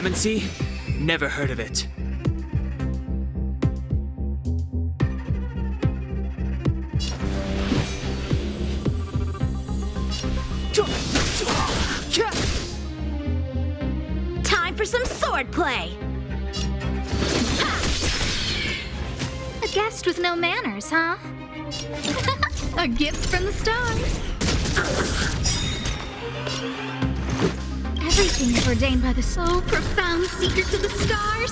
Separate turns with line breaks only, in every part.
Clemency? Never heard of it.
Time for some sword play!
A guest with no manners, huh? A gift from the stars. Everything is ordained by the so profound secrets of the stars.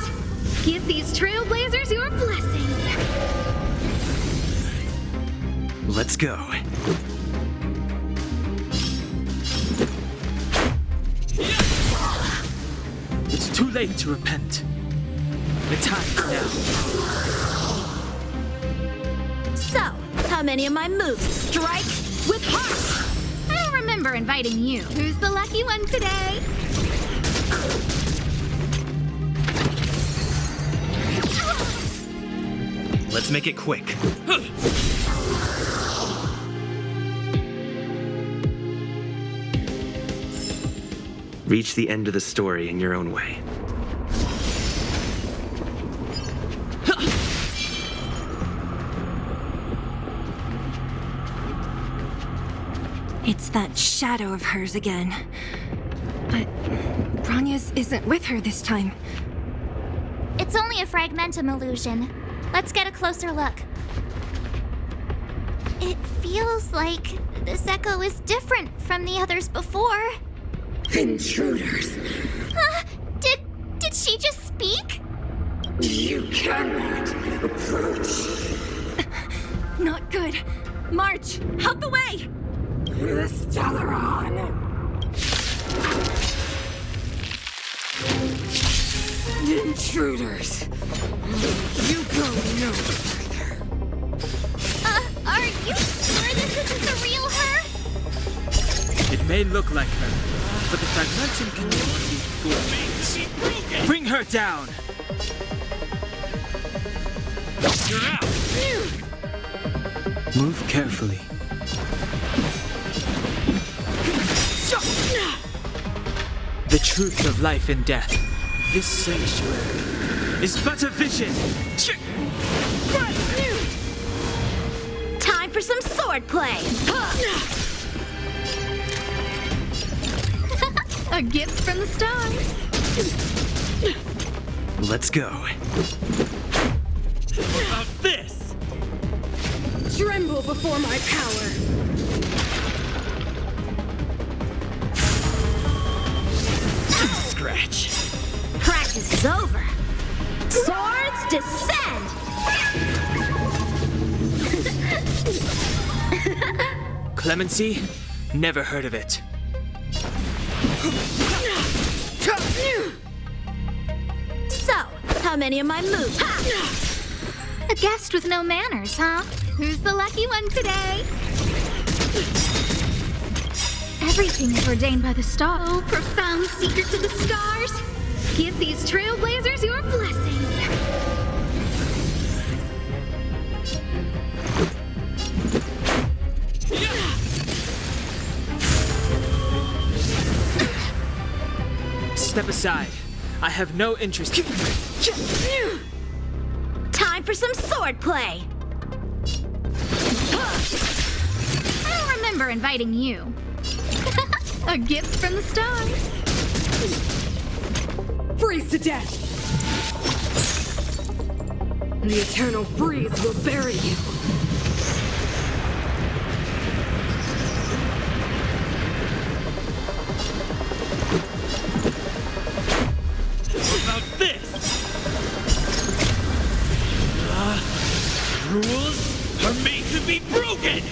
Give these trailblazers your blessing.
Let's go. It's too late to repent. The time is now.
So, how many of my moves strike with heart?
I don't remember inviting you. Who's the lucky one today?
Let's make it quick. Reach the end of the story in your own way.
It's that shadow of hers again. But Branya's isn't with her this time.
It's only a fragmentum illusion. Let's get a closer look. It feels like this echo is different from the others before.
Intruders!
Did she just speak?
You cannot approach
Not good. March, out the way!
the Stellaron! Intruders! You go no further!
Are you sure this isn't the real her?
It may look like her, but the fragmentum can never be fooled. Bring her down! You're out! Move carefully. The truth of life and death, this sanctuary, is but a vision!
Time for some sword play!
A gift from the stars.
Let's go. What about this?
Tremble before my power!
Scratch.
Practice is over. Swords descend!
Clemency? Never heard of it.
So, how many of my moves?
A guest with no manners, huh? Who's the lucky one today? Everything is ordained by the stars. Oh, profound secrets of the stars. Give these trailblazers your blessing.
Step aside. I have no interest.
Time for some sword play!
I don't remember inviting you. A gift from the stars.
Freeze to death! The eternal freeze will bury you!
What about this? Rules are made to be broken!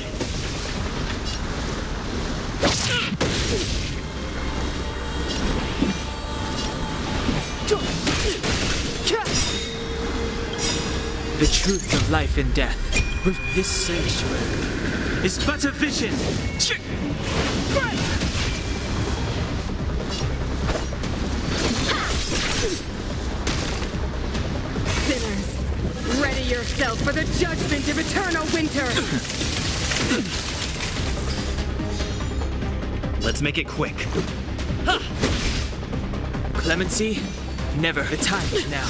The truth of life and death, with this sanctuary, is but a vision!
Sinners, ready yourself for the judgment of eternal winter!
Let's make it quick. Clemency? Never. The time is now.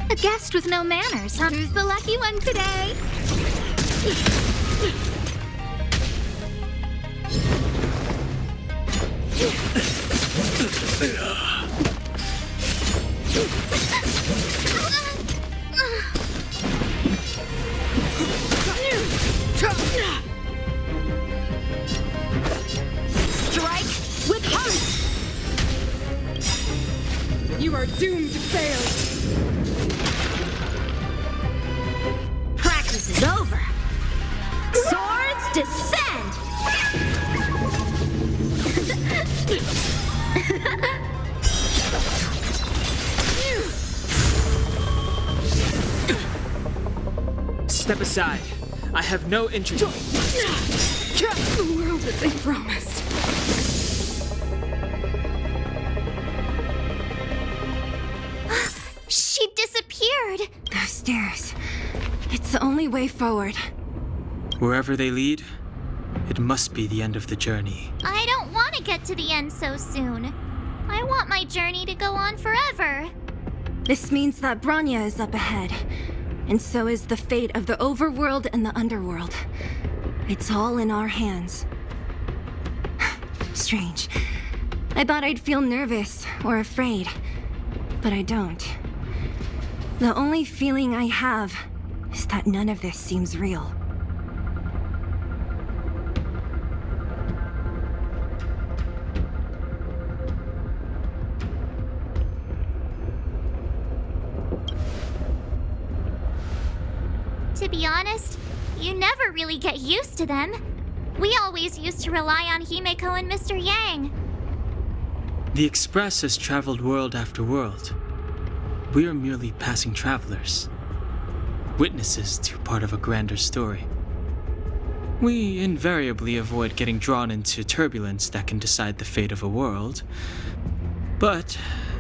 A guest with no manners, huh? Who's the lucky one today?
Strike with heart!
You are doomed to fail.
Practice is over. Swords descend!
Step aside. I have no interest.
The world that they promised.
She disappeared.
Those stairs. It's the only way forward.
Wherever they lead, it must be the end of the journey.
I don't want to get to the end so soon. I want my journey to go on forever.
This means that Bronya is up ahead. And so is the fate of the overworld and the underworld. It's all in our hands. Strange. I thought I'd feel nervous or afraid, but I don't. The only feeling I have is that none of this seems real.
To be honest, you never really get used to them. We always used to rely on Himeko and Mr. Yang.
The Express has traveled world after world. We are merely passing travelers, witnesses to part of a grander story. We invariably avoid getting drawn into turbulence that can decide the fate of a world, but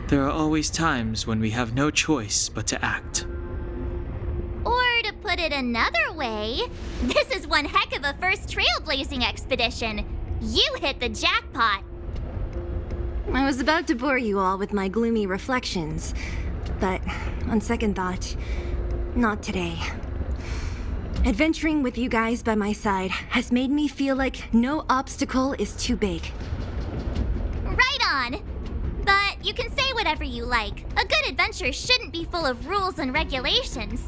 there are always times when we have no choice but to act.
Or to put it another way, this is one heck of a first trailblazing expedition. You hit the jackpot.
I was about to bore you all with my gloomy reflections, but on second thought, not today. Adventuring with you guys by my side has made me feel like no obstacle is too big.
Right on. But you can say whatever you like. A good adventure shouldn't be full of rules and regulations.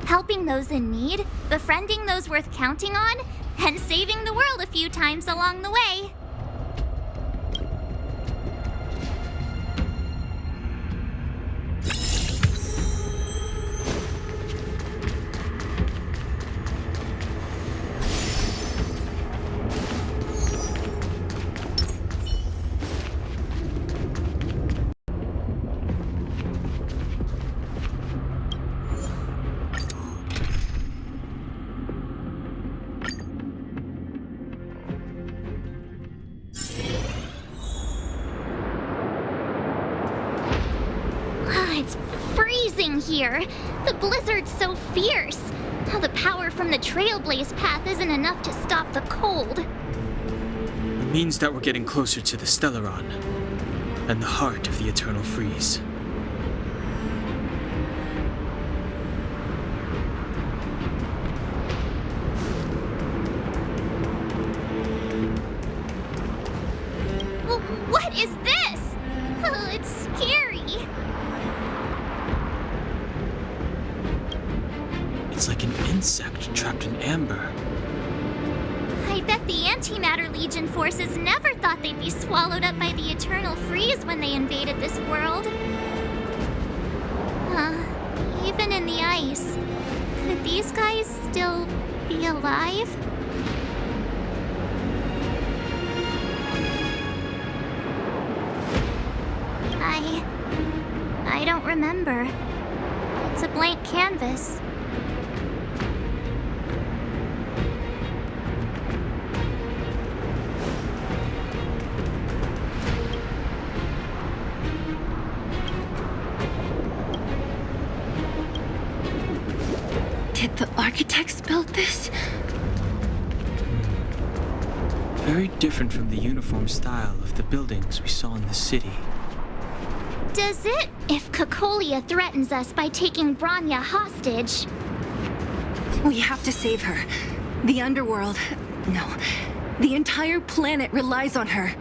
Helping those in need, befriending those worth counting on, and saving the world a few times along the way. It's freezing here. The blizzard's so fierce. The power from the Trailblaze path isn't enough to stop the cold.
It means that we're getting closer to the Stellaron, and the heart of the Eternal Freeze.
What is this? It's scary.
It's like an insect trapped in amber.
I bet the Antimatter Legion forces never thought they'd be swallowed up by the Eternal Freeze when they invaded this world. Even in the ice, could these guys still be alive? I don't remember. It's a blank canvas.
Did the architects build this?
Very different from the uniform style of the buildings we saw in the city.
Does it? If Cocolia threatens us by taking Bronya hostage...
We have to save her. The underworld... No. The entire planet relies on her.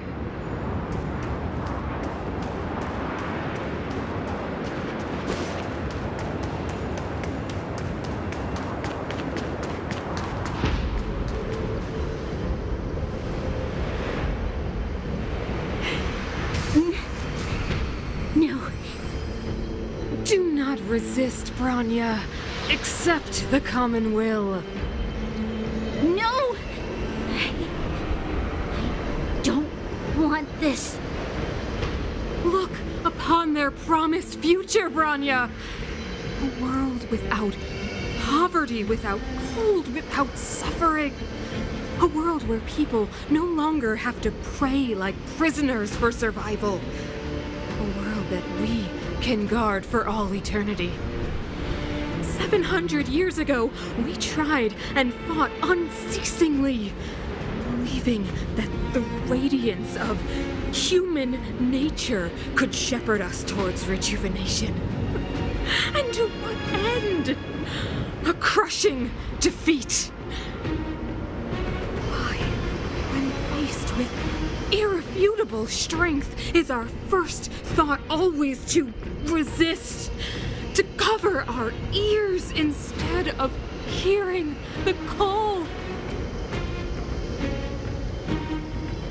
Resist, Bronya. Accept the common will.
No! I don't want this.
Look upon their promised future, Bronya. A world without poverty, without cold, without suffering. A world where people no longer have to pray like prisoners for survival. A world that we can guard for all eternity. 700 years ago, we tried and fought unceasingly, believing that the radiance of human nature could shepherd us towards rejuvenation. And to what end? A crushing defeat. Why, when faced with irrefutable strength, is our first thought always to resist, to cover our ears instead of hearing the call?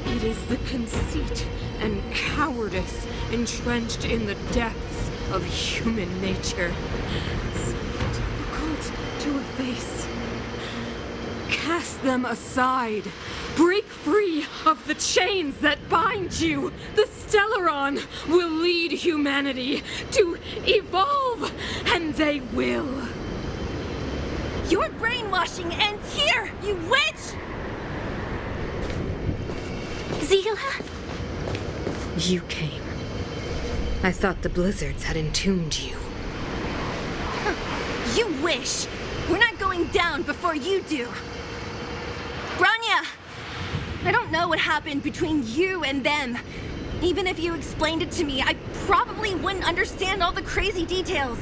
It is the conceit and cowardice entrenched in the depths of human nature, so difficult to efface. Cast them aside. Break free of the chains that bind you. The Stellaron will lead humanity to evolve, and they will.
Your brainwashing ends here, you witch!
Zila?
You came. I thought the blizzards had entombed you.
You wish! We're not going down before you do. Bronya! I don't know what happened between you and them. Even if you explained it to me, I probably wouldn't understand all the crazy details.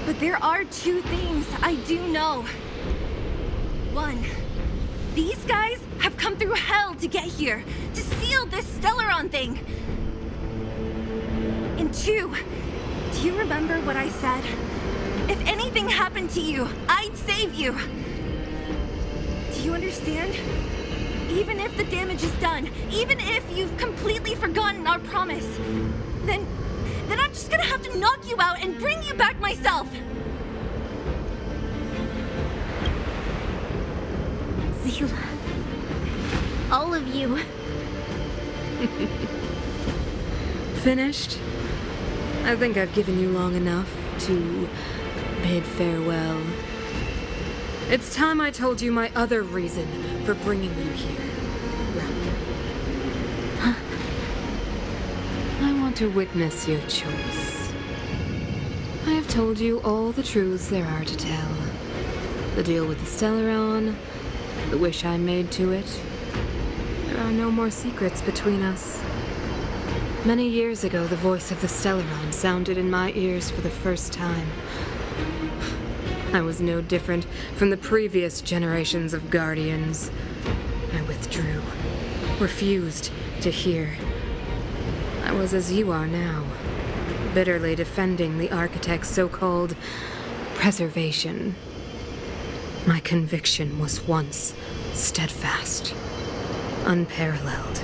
But there are two things I do know. One, these guys have come through hell to get here, to seal this Stellaron thing. And two, do you remember what I said? If anything happened to you, I'd save you. Do you understand? Even if the damage is done, even if you've completely forgotten our promise, then I'm just gonna have to knock you out and bring you back myself.
Zila. All of you.
Finished? I think I've given you long enough to bid farewell. It's time I told you my other reason for bringing you here. I want to witness your choice. I have told you all the truths there are to tell. The deal with the Stellaron, the wish I made to it. There are no more secrets between us. Many years ago, the voice of the Stellaron sounded in my ears for the first time. I was no different from the previous generations of Guardians. I withdrew, refused to hear. I was as you are now, bitterly defending the Architect's so-called preservation. My conviction was once steadfast, unparalleled.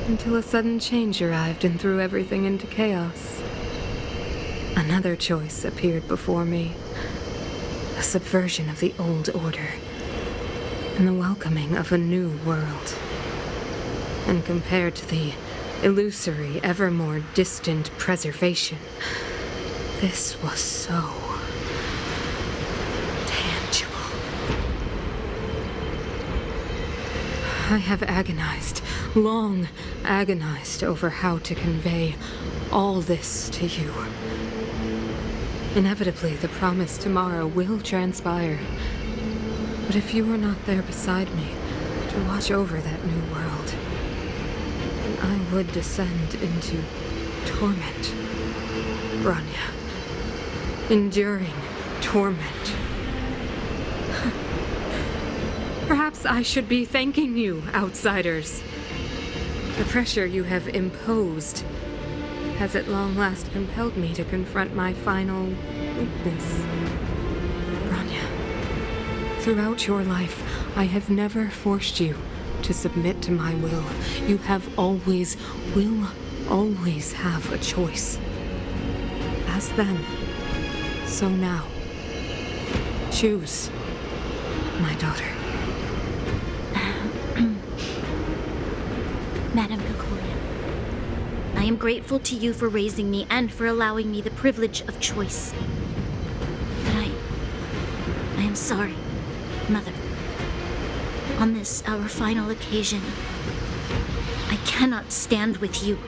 Until a sudden change arrived and threw everything into chaos. Another choice appeared before me. A subversion of the old order, and the welcoming of a new world. And compared to the illusory, ever more distant preservation, this was so tangible. I have agonized, long agonized over how to convey all this to you. Inevitably, the promised tomorrow will transpire. But if you were not there beside me to watch over that new world, then I would descend into torment. Bronya. Enduring torment. Perhaps I should be thanking you, outsiders. The pressure you have imposed has at long last compelled me to confront my final weakness. Bronya, throughout your life, I have never forced you to submit to my will. You will always have a choice. As then, so now. Choose, my daughter.
Madame Kokoria, I am grateful to you for raising me and for allowing me the privilege of choice. But I am sorry, Mother. On this, our final occasion, I cannot stand with you.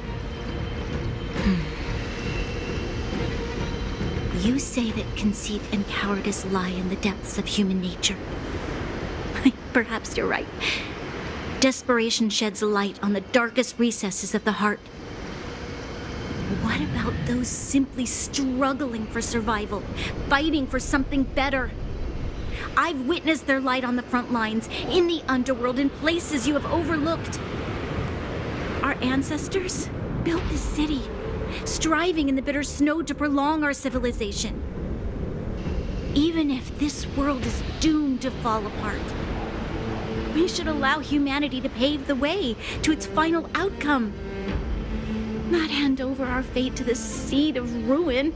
You say that conceit and cowardice lie in the depths of human nature. Perhaps you're right. Desperation sheds a light on the darkest recesses of the heart. What about those simply struggling for survival, fighting for something better? I've witnessed their light on the front lines, in the underworld, in places you have overlooked. Our ancestors built this city, striving in the bitter snow to prolong our civilization. Even if this world is doomed to fall apart, we should allow humanity to pave the way to its final outcome. Not hand over our fate to the seed of ruin.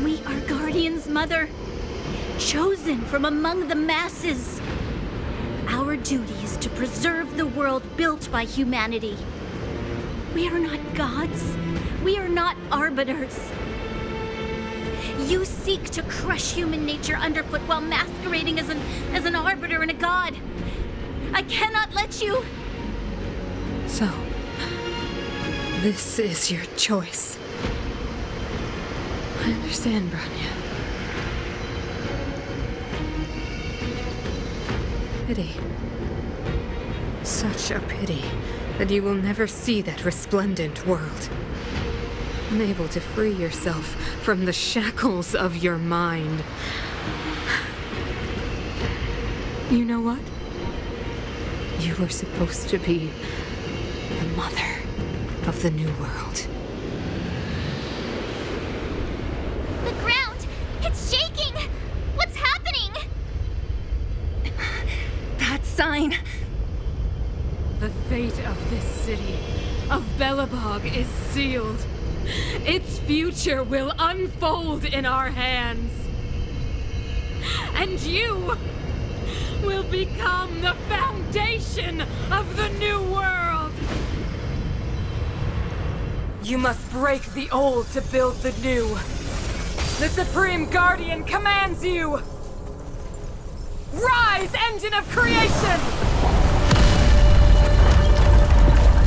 We are guardians, Mother, chosen from among the masses. Our duty is to preserve the world built by humanity. We are not gods. We are not arbiters. You seek to crush human nature underfoot while masquerading as an arbiter and a god. I cannot let you.
So, this is your choice. I understand, Bronya. Pity. Such a pity that you will never see that resplendent world. Unable to free yourself from the shackles of your mind. You know what? You were supposed to be the mother of the new world.
The ground! It's shaking! What's happening?
That sign.
The fate of this city, of Belobog, is sealed. Its future will unfold in our hands. And you will become the foundation of the new world. You must break the old to build the new. The Supreme Guardian commands you! Rise, engine of creation!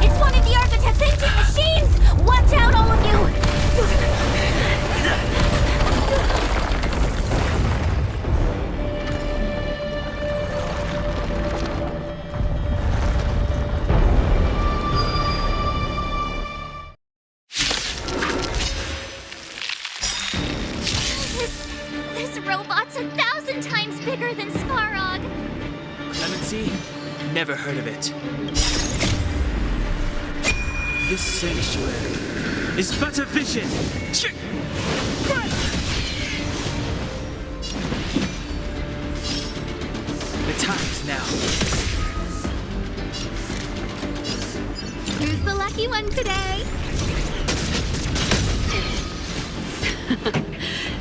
It's one of the architect's ancient machines! Watch out, all of you! This robot's 1,000 times bigger than Svarog.
Clemency? Never heard of it. This sanctuary is but a vision. The time is now.
Who's the lucky one today?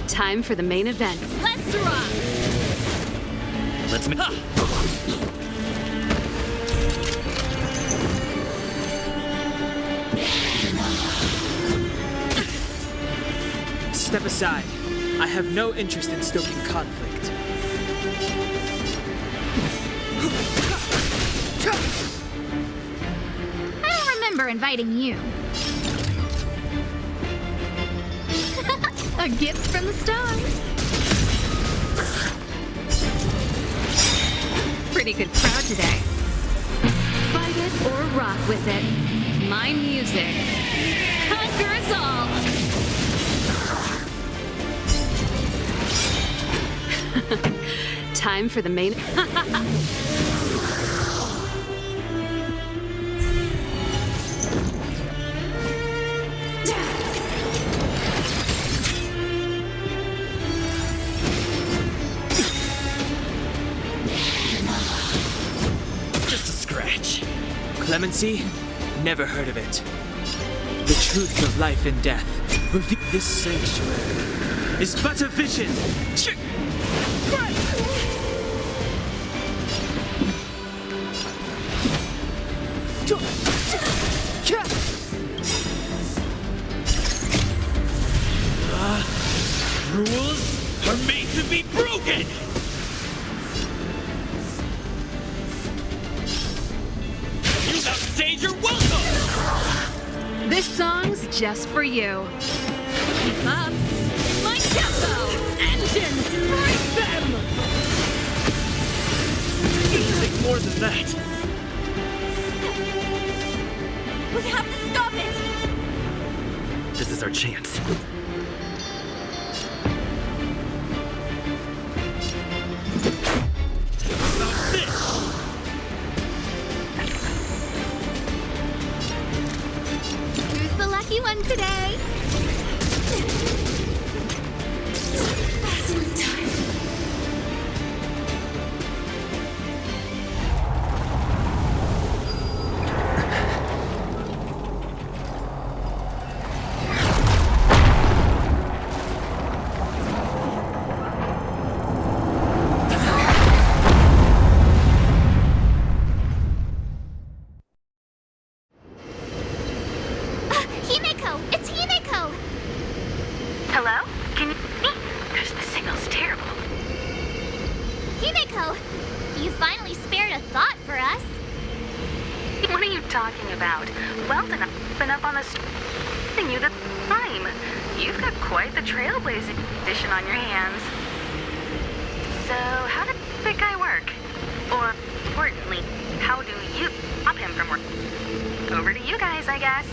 Time for the main event.
Let's rock!
Let's make. Step aside. I have no interest in stoking conflict.
remember inviting you. A gift from the stars. Pretty good crowd today. Fight it or rock with it. My music. Conquer us all!
Time for the main...
Just a scratch. Clemency? Never heard of it. The truth of life and death. This sanctuary is but a vision. Rules are made to be broken! You outstayed your welcome!
This song's just for you. Keep up. My tempo! Engines, break them!
It'll take more than that.
We have to stop it!
This is our chance.
Who's the lucky one today?
Himeko! It's Himeko!
Hello? Can you hear me? Gosh, the signal's terrible.
Himeko! You finally spared a thought for us.
What are you talking about? Weldon, I've been up on the giving you the time. You've got quite the trailblazing edition on your hands. So, how did that guy work? Or, importantly, how do you stop him from work? Over to you guys, I guess.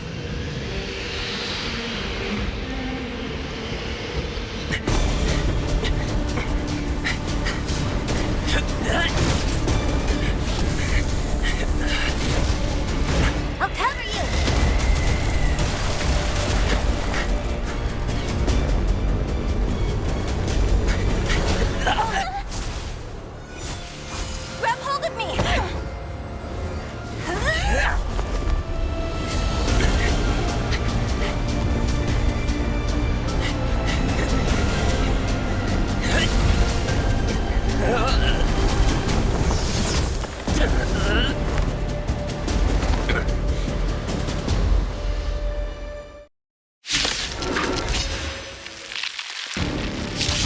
I'll cover you! Grab hold of me!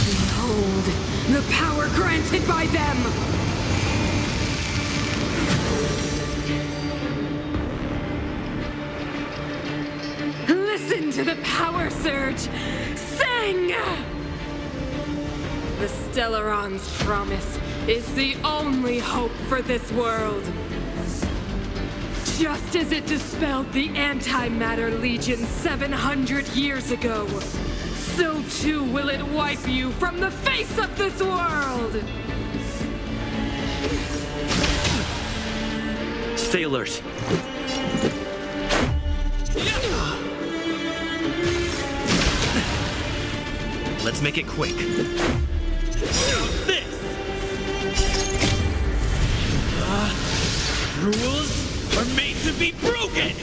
Behold, the power granted by them! Listen to the power surge! Sing! The Stellaron's promise is the only hope for this world. Just as it dispelled the Antimatter Legion 700 years ago, so too will it wipe you from the face of this world!
Stay alert. Let's make it quick. This! Rules are made to be broken!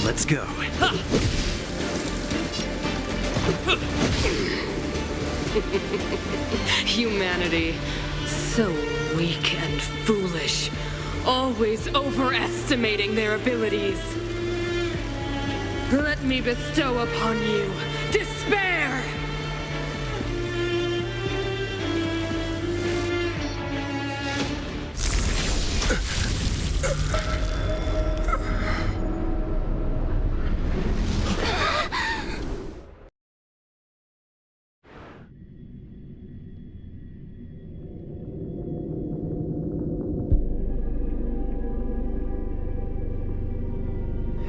Let's go.
Humanity, so weak and foolish, always overestimating their abilities. Let me bestow upon you despair!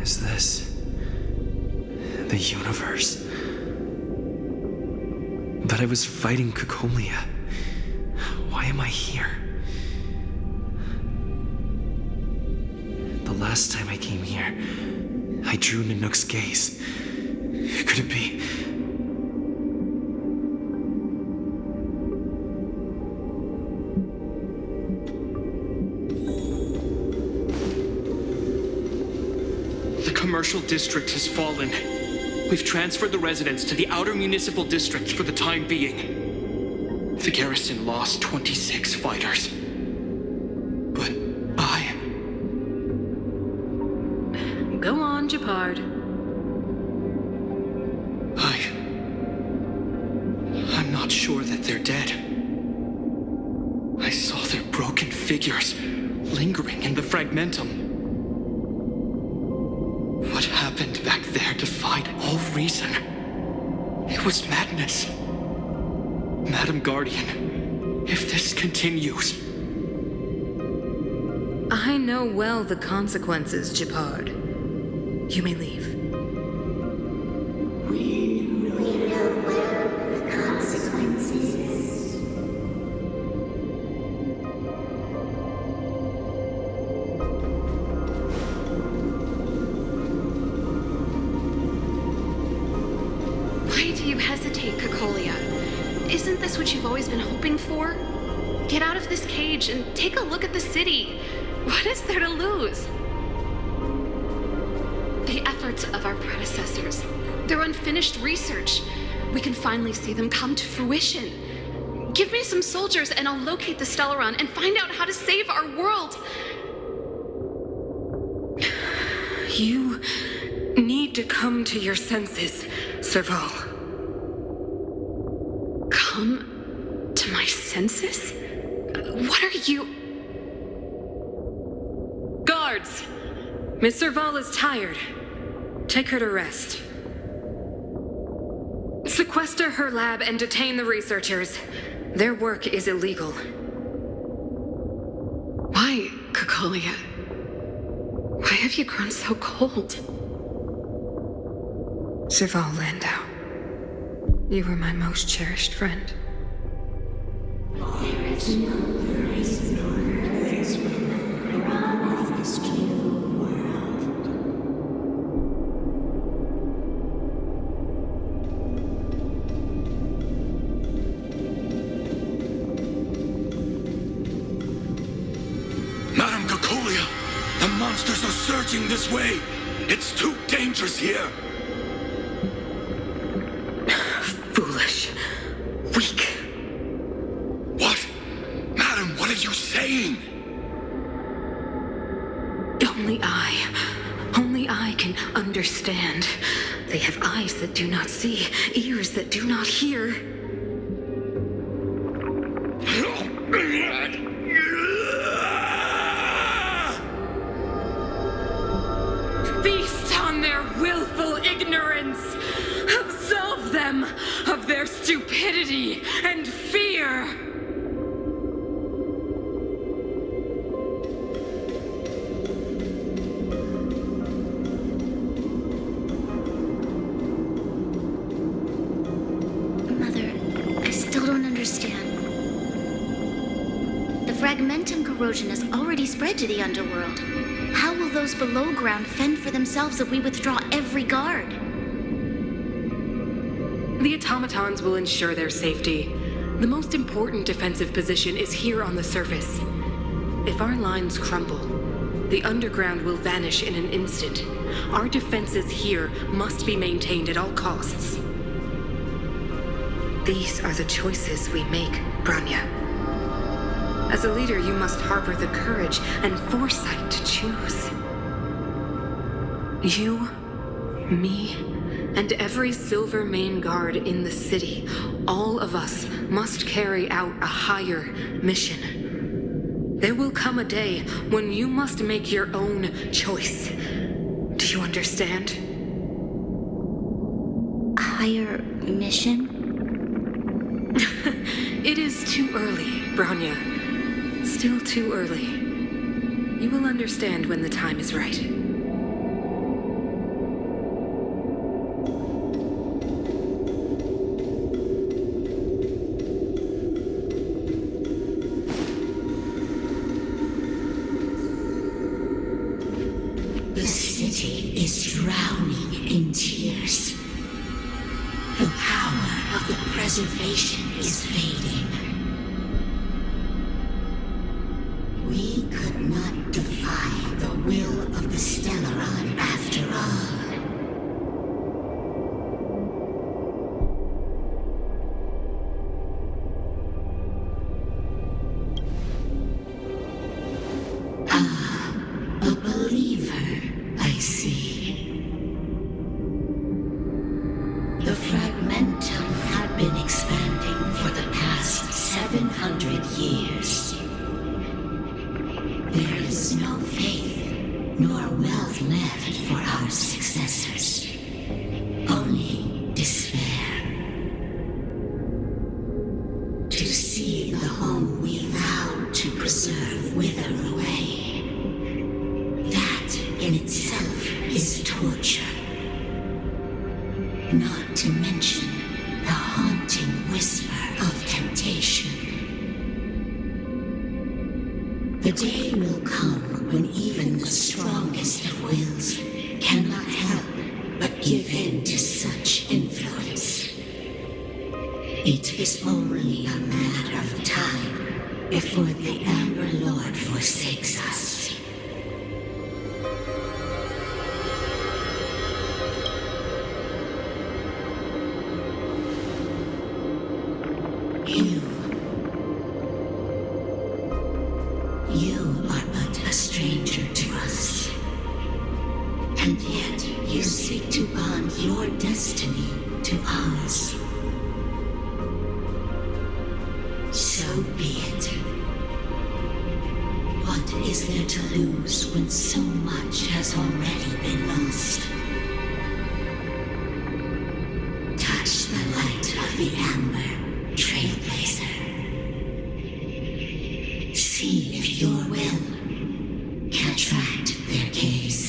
Is this the universe? But I was fighting Cocolia. Why am I here? The last time I came here, I drew Nanook's gaze. Could it be?
The commercial district has fallen. We've transferred the residents to the outer municipal districts for the time being. The garrison lost 26 fighters. But
Go on, Japard.
I'm not sure that they're dead. I saw their broken figures lingering in the fragmentum. What happened back there defied all reason. It was madness. Madam Guardian, if this continues...
I know well the consequences, Japard. You may leave.
We know well the consequences.
Why do you hesitate, Cocolia? Isn't this what you've always been hoping for? Get out of this cage and take a look at the city. What is there to lose? The efforts of our predecessors, their unfinished research. We can finally see them come to fruition. Give me some soldiers and I'll locate the Stellaron and find out how to save our world.
You need to come to your senses, Serval.
Come to my senses? What are you...
Guards! Miss Serval is tired. Take her to rest. Sequester her lab and detain the researchers. Their work is illegal.
Why, Cocolia? Why have you grown so cold?
Serval Landau, you were my most cherished friend.
There is no place nor place promised you world.
Madam Cocolia, the monsters are surging this way. It's too dangerous here.
Foolish. Weak.
What? Madam, what are you saying?
Only I can understand. They have eyes that do not see, ears that do not hear. Feast on their willful ignorance. Absolve them of their stupidity and fear.
Mother, I still don't understand. The fragmentum corrosion has already spread to the underworld. How will those below ground fend for themselves if we withdraw every guard?
The automatons will ensure their safety. The most important defensive position is here on the surface. If our lines crumble, the underground will vanish in an instant. Our defenses here must be maintained at all costs. These are the choices we make, Branya. As a leader, you must harbor the courage and foresight to choose. You Me and every Silver Main Guard in the city, all of us must carry out a higher mission. There will come a day when you must make your own choice. Do you understand?
Higher mission?
It is too early, Branya. Still too early. You will understand when the time is right.
The city is drowning in tears. The power of the preservation is fading. We could not defy the will of the Stellaron after all. A believer, I see. The fragmentum had been expanding for the past 700 years. There is no faith nor wealth left for our successors. Only despair. To see the home we vowed to preserve wither away. That in itself is torture. Not to mention the haunting whisper of temptation. The day will come when even the strongest of wills cannot help but give in to such influence. It is only a matter of time before the Amber Lord forsakes us. You are but a stranger to us. And yet you seek to bond your destiny to ours. So be it. What is there to lose when so much has already been lost? Touch the light of the Amber, Trailblazer. See if your will can attract their gaze.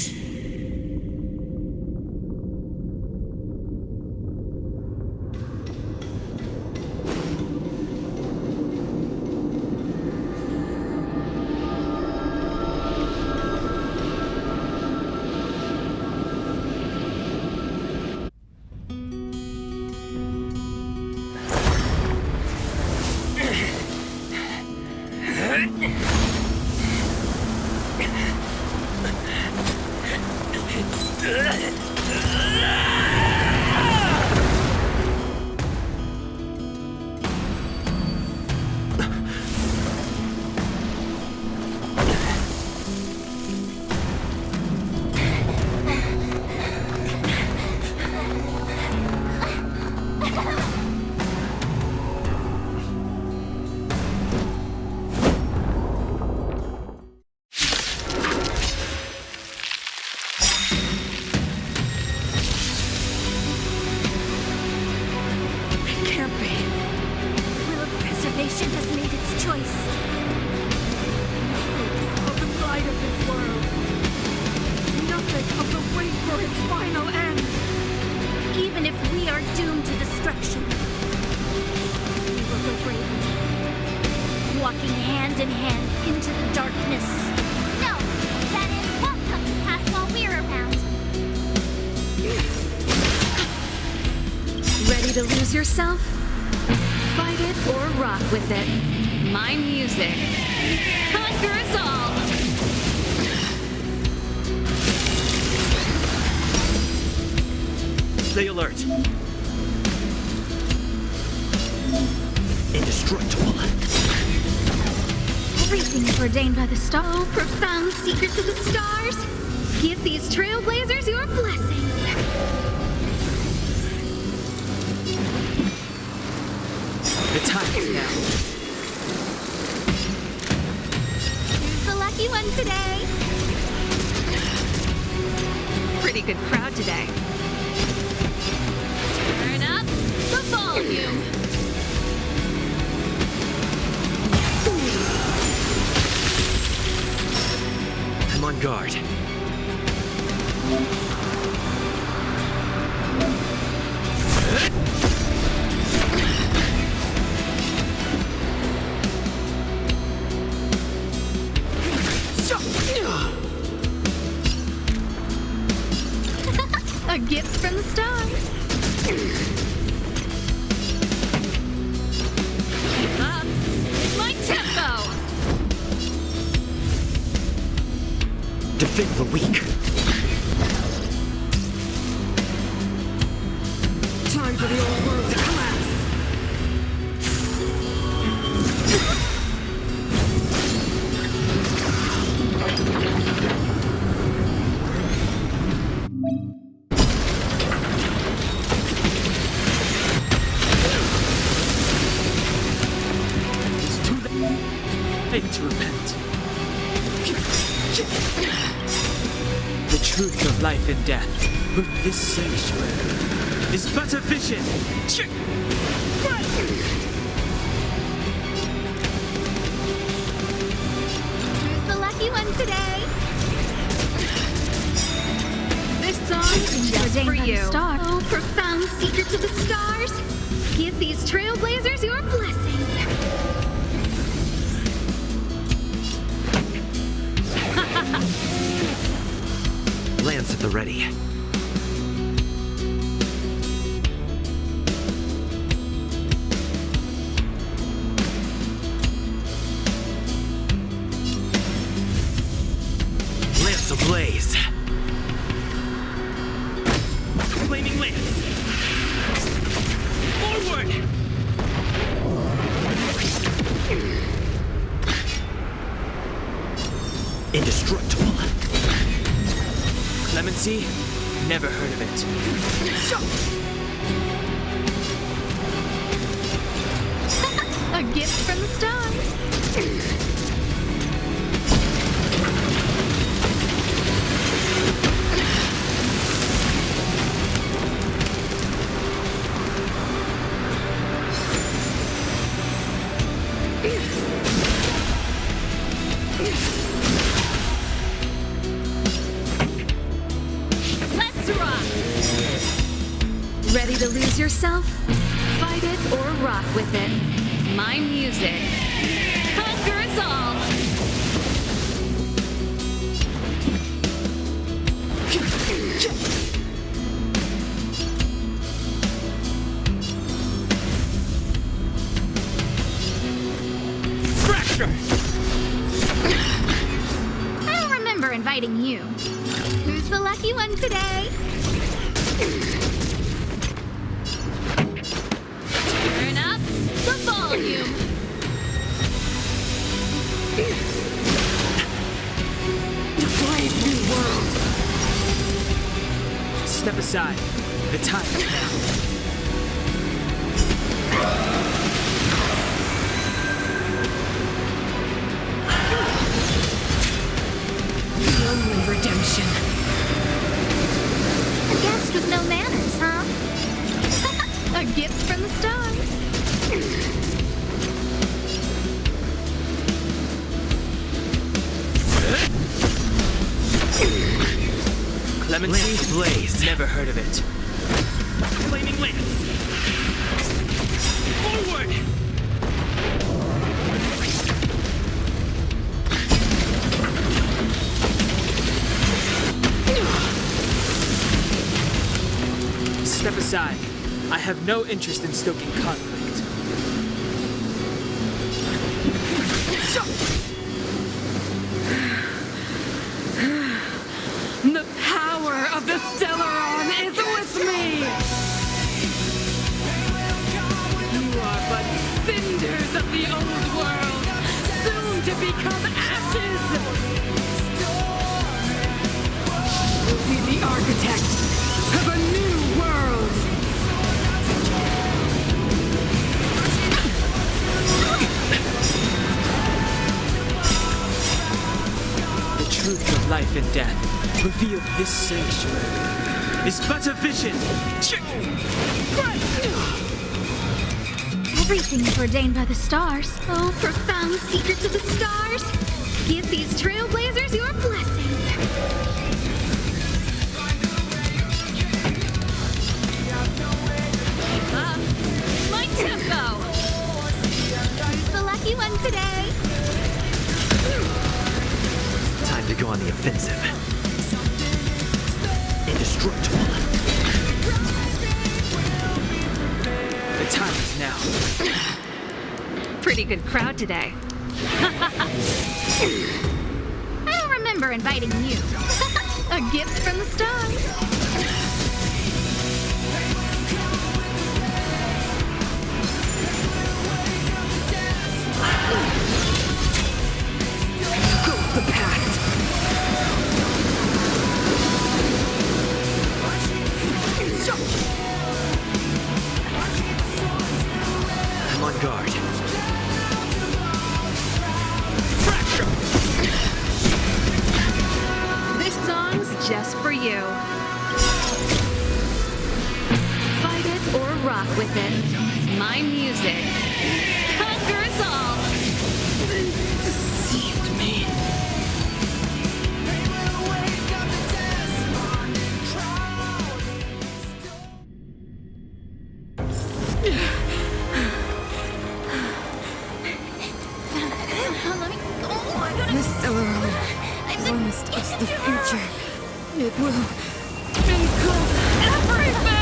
Walking hand in hand into the darkness.
No, that is, won't come to pass while we're around.
Ready to lose yourself? Fight it or rock with it. My music conquers all.
Stay alert. Indestructible.
Everything is ordained by the star. Oh, profound secrets of the stars. Give these trailblazers your blessing.
The time is now.
Who's the lucky one today? Pretty good crowd today. Turn up the volume.
I'm on guard.
A gift from the stars. Keep up. My tempo.
Defend the weak. Time for the old world to collapse.
It's too late to repent. The truth of life and death with this sanctuary is but a vision.
Who's the lucky one today? This song is just for you. Oh, profound secret to the stars. Give these trailblazers your blessing.
Lance at the ready. Lance ablaze. Flaming lance. Forward! Indestructible.
Clemency? Never heard of it.
A gift from the stars. Let's rock! Ready to lose yourself? Fight it or rock with it. My music. Conquer us all!
Fracture!
I don't remember inviting you. Who's the lucky one today? Turn up the volume.
Define new world.
Step aside. The time is now.
Lonely redemption.
A guest with no manners, huh? A gift from the stars.
Clemency?
Lance blaze.
Never heard of it.
Flaming lance. Forward!
Step aside. I have no interest in stoking conflict.
The power of the Stellaron is with me! You are but cinders of the old world, soon to become ashes! Be the architect of a new world!
life and death revealed this sanctuary is but a vision.
Everything is ordained by the stars. Oh, profound secrets of the stars. Give these trailblazers your blessing.
My tempo!
Who's the lucky one today?
Time to go on the offensive. Indestructible.
The time is now.
Pretty good crowd today.
I don't remember inviting you. A gift from the stars.
The past. I'm on guard.
This song's just for you. Fight it or rock with it. My music. Conquer us all.
Deceived me.
This Stellaron promised us the future. It will engulf everything!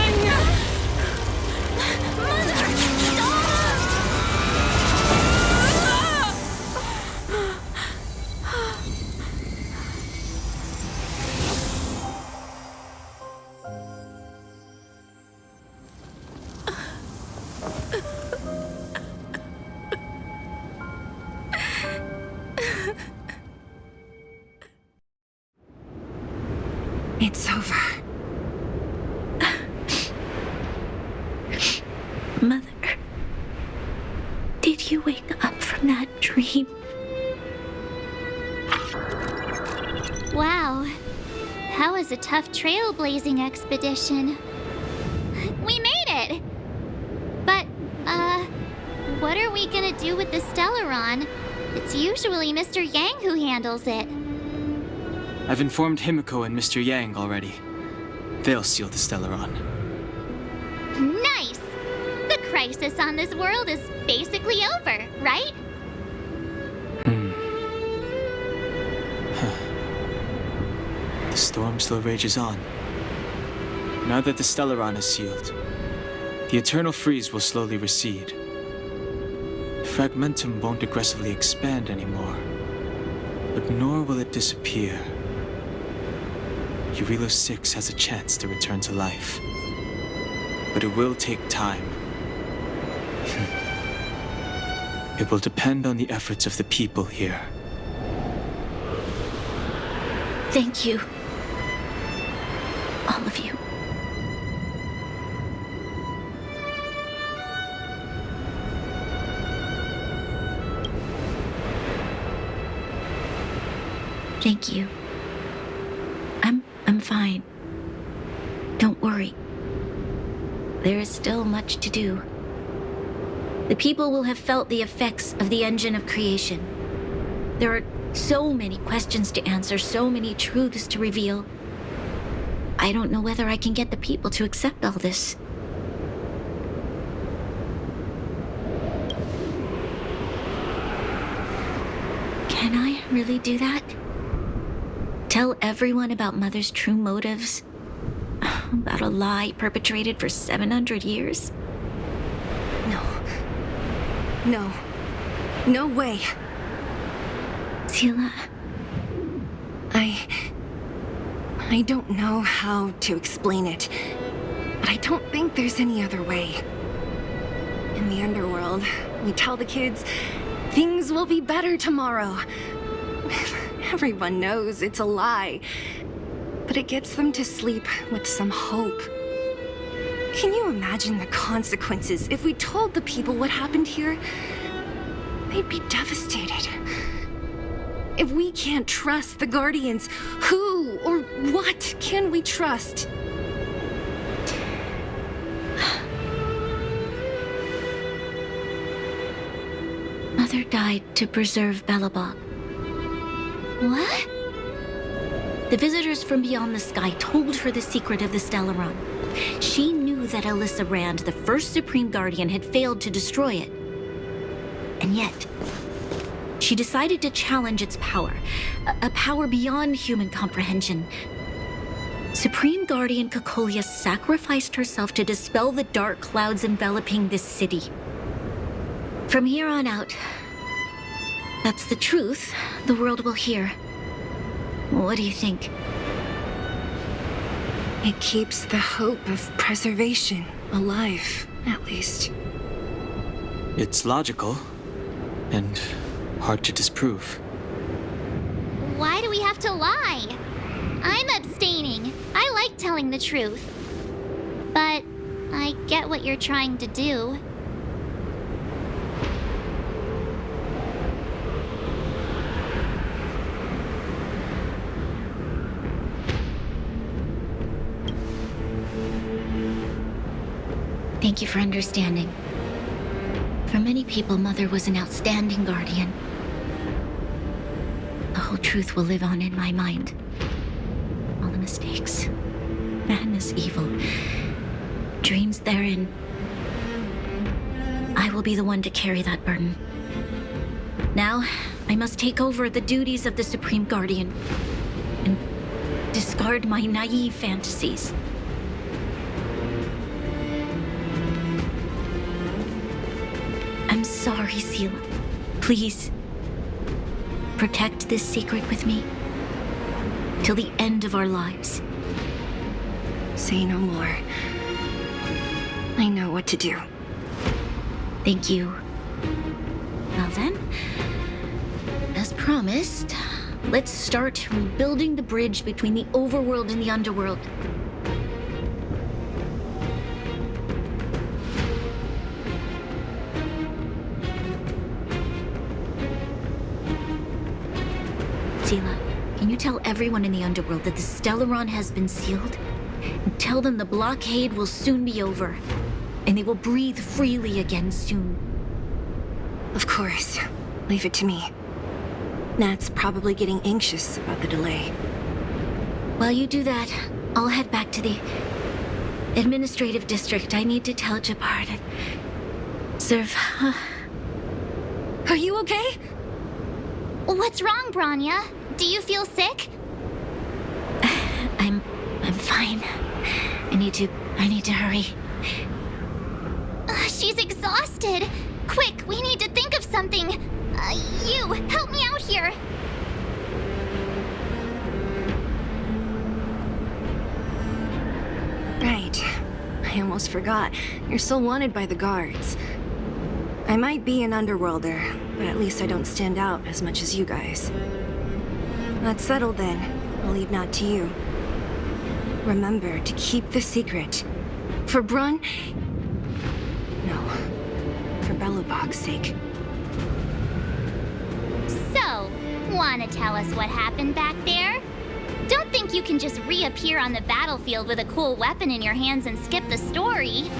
It's over.
Mother, did you wake up from that dream?
Wow. That was a tough trailblazing expedition. We made it! But, what are we gonna do with the Stellaron? It's usually Mr. Yang who handles it.
I've informed Himiko and Mr. Yang already. They'll seal the Stellaron.
Nice! The crisis on this world is basically over, right?
The storm still rages on. Now that the Stellaron is sealed, the eternal freeze will slowly recede. Fragmentum won't aggressively expand anymore, but nor will it disappear. Jarilo-VI has a chance to return to life, but it will take time. It will depend on the efforts of the people here.
Thank you. All of you. Thank you. I'm fine. Don't worry. There is still much to do. The people will have felt the effects of the engine of creation. There are so many questions to answer, so many truths to reveal. I don't know whether I can get the people to accept all this. Can I really do that? Tell everyone about Mother's true motives? About a lie perpetrated for 700 years?
No way.
Sila.
I don't know how to explain it, but I don't think there's any other way. In the underworld, we tell the kids, things will be better tomorrow. Everyone knows it's a lie, but it gets them to sleep with some hope. Can you imagine the consequences if we told the people what happened here? They'd be devastated. If we can't trust the Guardians, who or what can we trust?
Mother died to preserve Belobog.
What?
The visitors from beyond the sky told her the secret of the Stellaron. She knew that Alyssa Rand, the first Supreme Guardian, had failed to destroy it. And yet, she decided to challenge its power, a power beyond human comprehension. Supreme Guardian Cocolia sacrificed herself to dispel the dark clouds enveloping this city. From here on out, that's the truth the world will hear. What do you think?
It keeps the hope of preservation alive, at least.
It's logical and hard to disprove.
Why do we have to lie? I'm abstaining. I like telling the truth. But I get what you're trying to do.
Thank you for understanding. For many people, Mother was an outstanding guardian. The whole truth will live on in my mind. All the mistakes, madness, evil, dreams therein. I will be the one to carry that burden. Now, I must take over the duties of the Supreme Guardian and discard my naive fantasies. I'm sorry, Seela. Please, protect this secret with me till the end of our lives.
Say no more. I know what to do.
Thank you. Well then, as promised, let's start rebuilding the bridge between the overworld and the underworld. Seela, can you tell everyone in the underworld that the Stellaron has been sealed? And tell them the blockade will soon be over, and they will breathe freely again soon.
Of course. Leave it to me. Nat's probably getting anxious about the delay.
While you do that, I'll head back to the administrative district. I need to tell Jabbar to serve.
Are you okay?
What's wrong, Branya? Do you feel sick?
I'm fine. I need to hurry.
She's exhausted. Quick, we need to think of something. You, help me out here.
Right. I almost forgot. You're still wanted by the guards. I might be an underworlder, but at least I don't stand out as much as you guys. That's settled then. I'll leave Nat to you. Remember to keep the secret. For Brun... No. For Belobog's sake.
So, wanna tell us what happened back there? Don't think you can just reappear on the battlefield with a cool weapon in your hands and skip the story.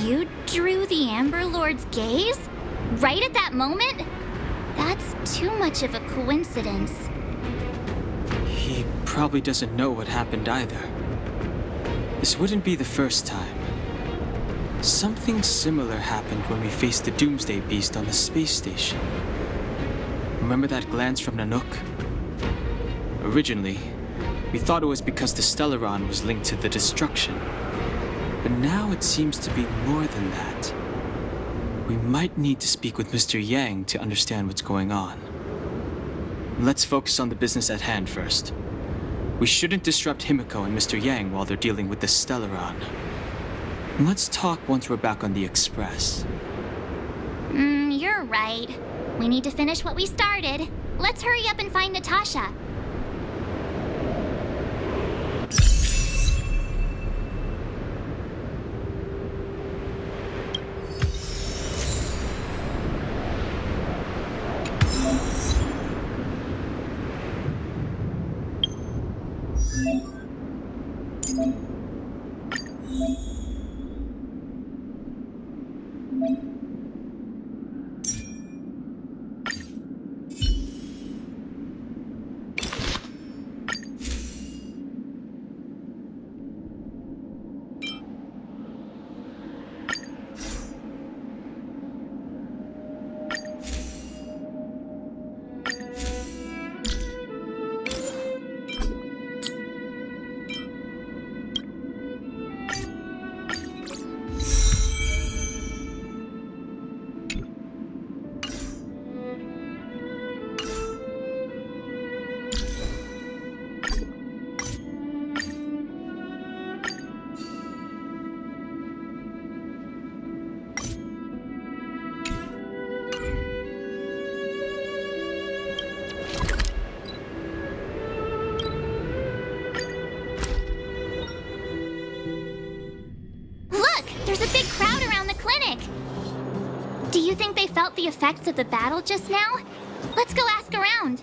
You drew the Amber Lord's gaze? Right at that moment? That's too much of a coincidence.
He probably doesn't know what happened either. This wouldn't be the first time. Something similar happened when we faced the Doomsday Beast on the space station. Remember that glance from Nanook? Originally, we thought it was because the Stellaron was linked to the destruction. But now it seems to be more than that. We might need to speak with Mr. Yang to understand what's going on. Let's focus on the business at hand first. We shouldn't disrupt Himiko and Mr. Yang while they're dealing with the Stellaron. Let's talk once we're back on the Express.
You're right. We need to finish what we started. Let's hurry up and find Natasha. There's a big crowd around the clinic. Do you think they felt the effects of the battle just now? Let's go ask around.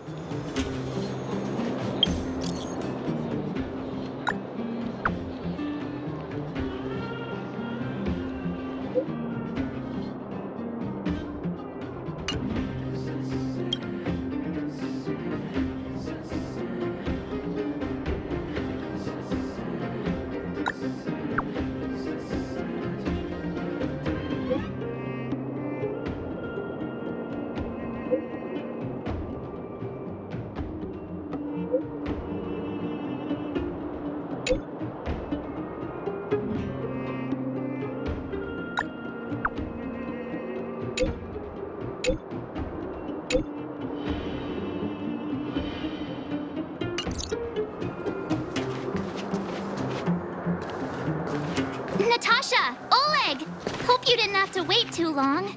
Natasha! Oleg! Hope you didn't have to wait too long.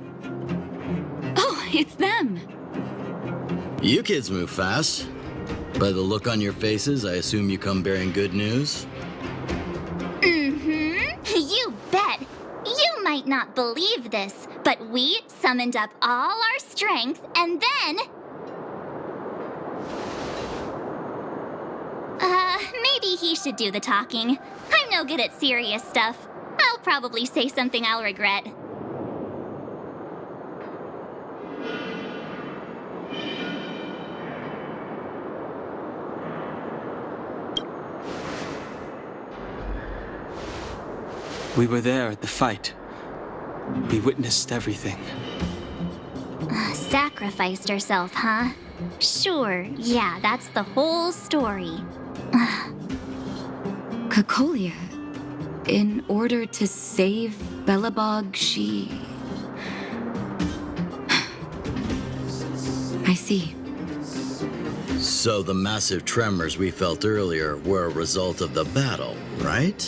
Oh, it's them.
You kids move fast. By the look on your faces, I assume you come bearing good news?
Mm-hmm. You bet. You might not believe this, but we summoned up all our strength and then... maybe he should do the talking. I'm no good at serious stuff. I'll probably say something I'll regret.
We were there at the fight. We witnessed everything.
Sacrificed herself, huh? Sure, yeah, that's the whole story.
Kokolia, in order to save Belobog, she... I see.
So the massive tremors we felt earlier were a result of the battle, right?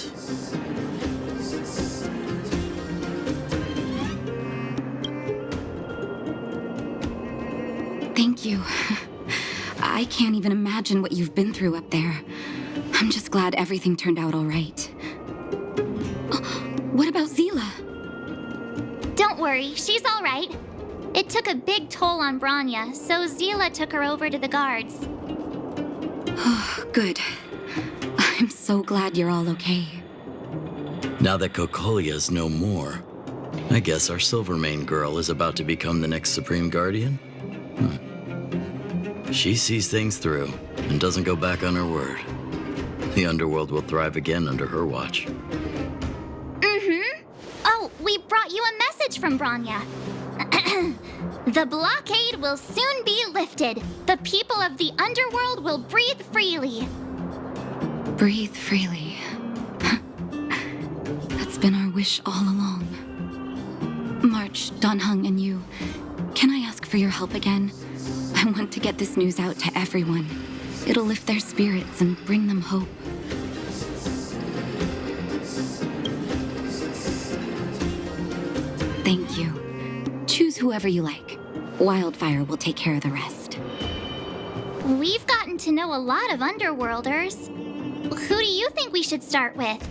Thank you. I can't even imagine what you've been through up there. I'm just glad everything turned out all right. What about Zila?
Don't worry, she's all right. It took a big toll on Branya, so Zila took her over to the guards.
Oh, good. I'm so glad you're all okay.
Now that Kokolia's no more, I guess our Silvermane girl is about to become the next Supreme Guardian? She sees things through and doesn't go back on her word. The underworld will thrive again under her watch.
Mm-hmm. Oh, we brought you a message from Branya. The blockade will soon be lifted. The people of the underworld will breathe freely.
Breathe freely. That's been our wish all along. March, Donhung, and you, can I ask for your help again? I want to get this news out to everyone. It'll lift their spirits and bring them hope. Thank you. Choose whoever you like. Wildfire will take care of the rest.
We've gotten to know a lot of Underworlders. Who do you think we should start with?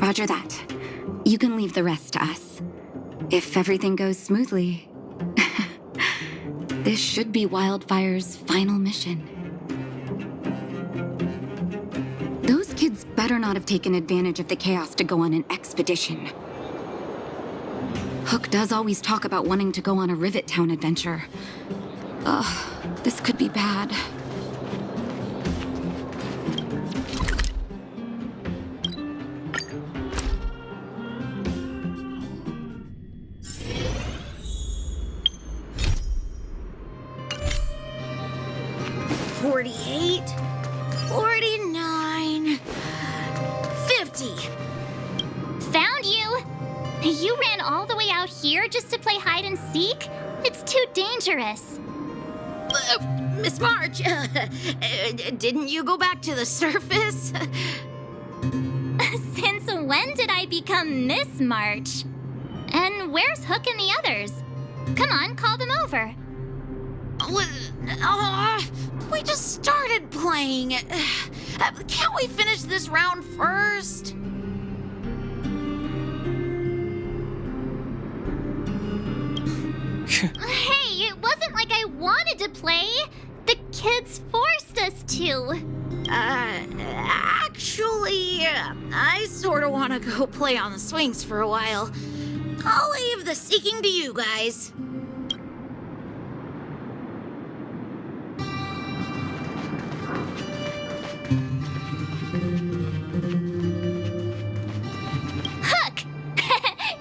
Roger that. You can leave the rest to us. If everything goes smoothly. This should be Wildfire's final mission. Those kids better not have taken advantage of the chaos to go on an expedition. Hook does always talk about wanting to go on a Rivet Town adventure. Ugh, this could be bad.
Found you! You ran all the way out here just to play hide and seek? It's too dangerous.
Miss March, didn't you go back to the surface?
Since when did I become Miss March? And where's Hook and the others? Come on, call them over.
We just started playing. Can't we finish this round first?
Hey, it wasn't like I wanted to play. The kids forced us to.
Actually, I sort of want to go play on the swings for a while. I'll leave the seeking to you guys.
Hook!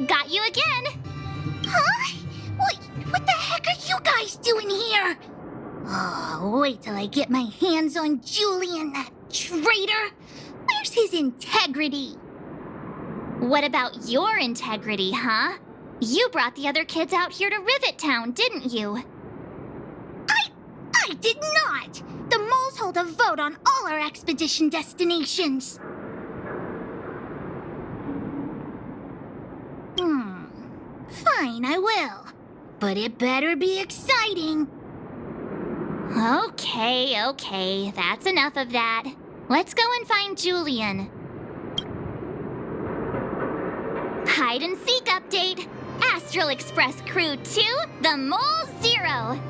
Got you again.
Huh? What the heck are you guys doing here? Oh, wait till I get my hands on Julian, that traitor. Where's his integrity?
What about your integrity, huh? You brought the other kids out here to Rivet Town, didn't you?
I did not! The moles hold a vote on all our expedition destinations. Fine, I will. But it better be exciting.
Okay, that's enough of that. Let's go and find Julian. Hide and seek update. Astral Express Crew 2, the Mole 0.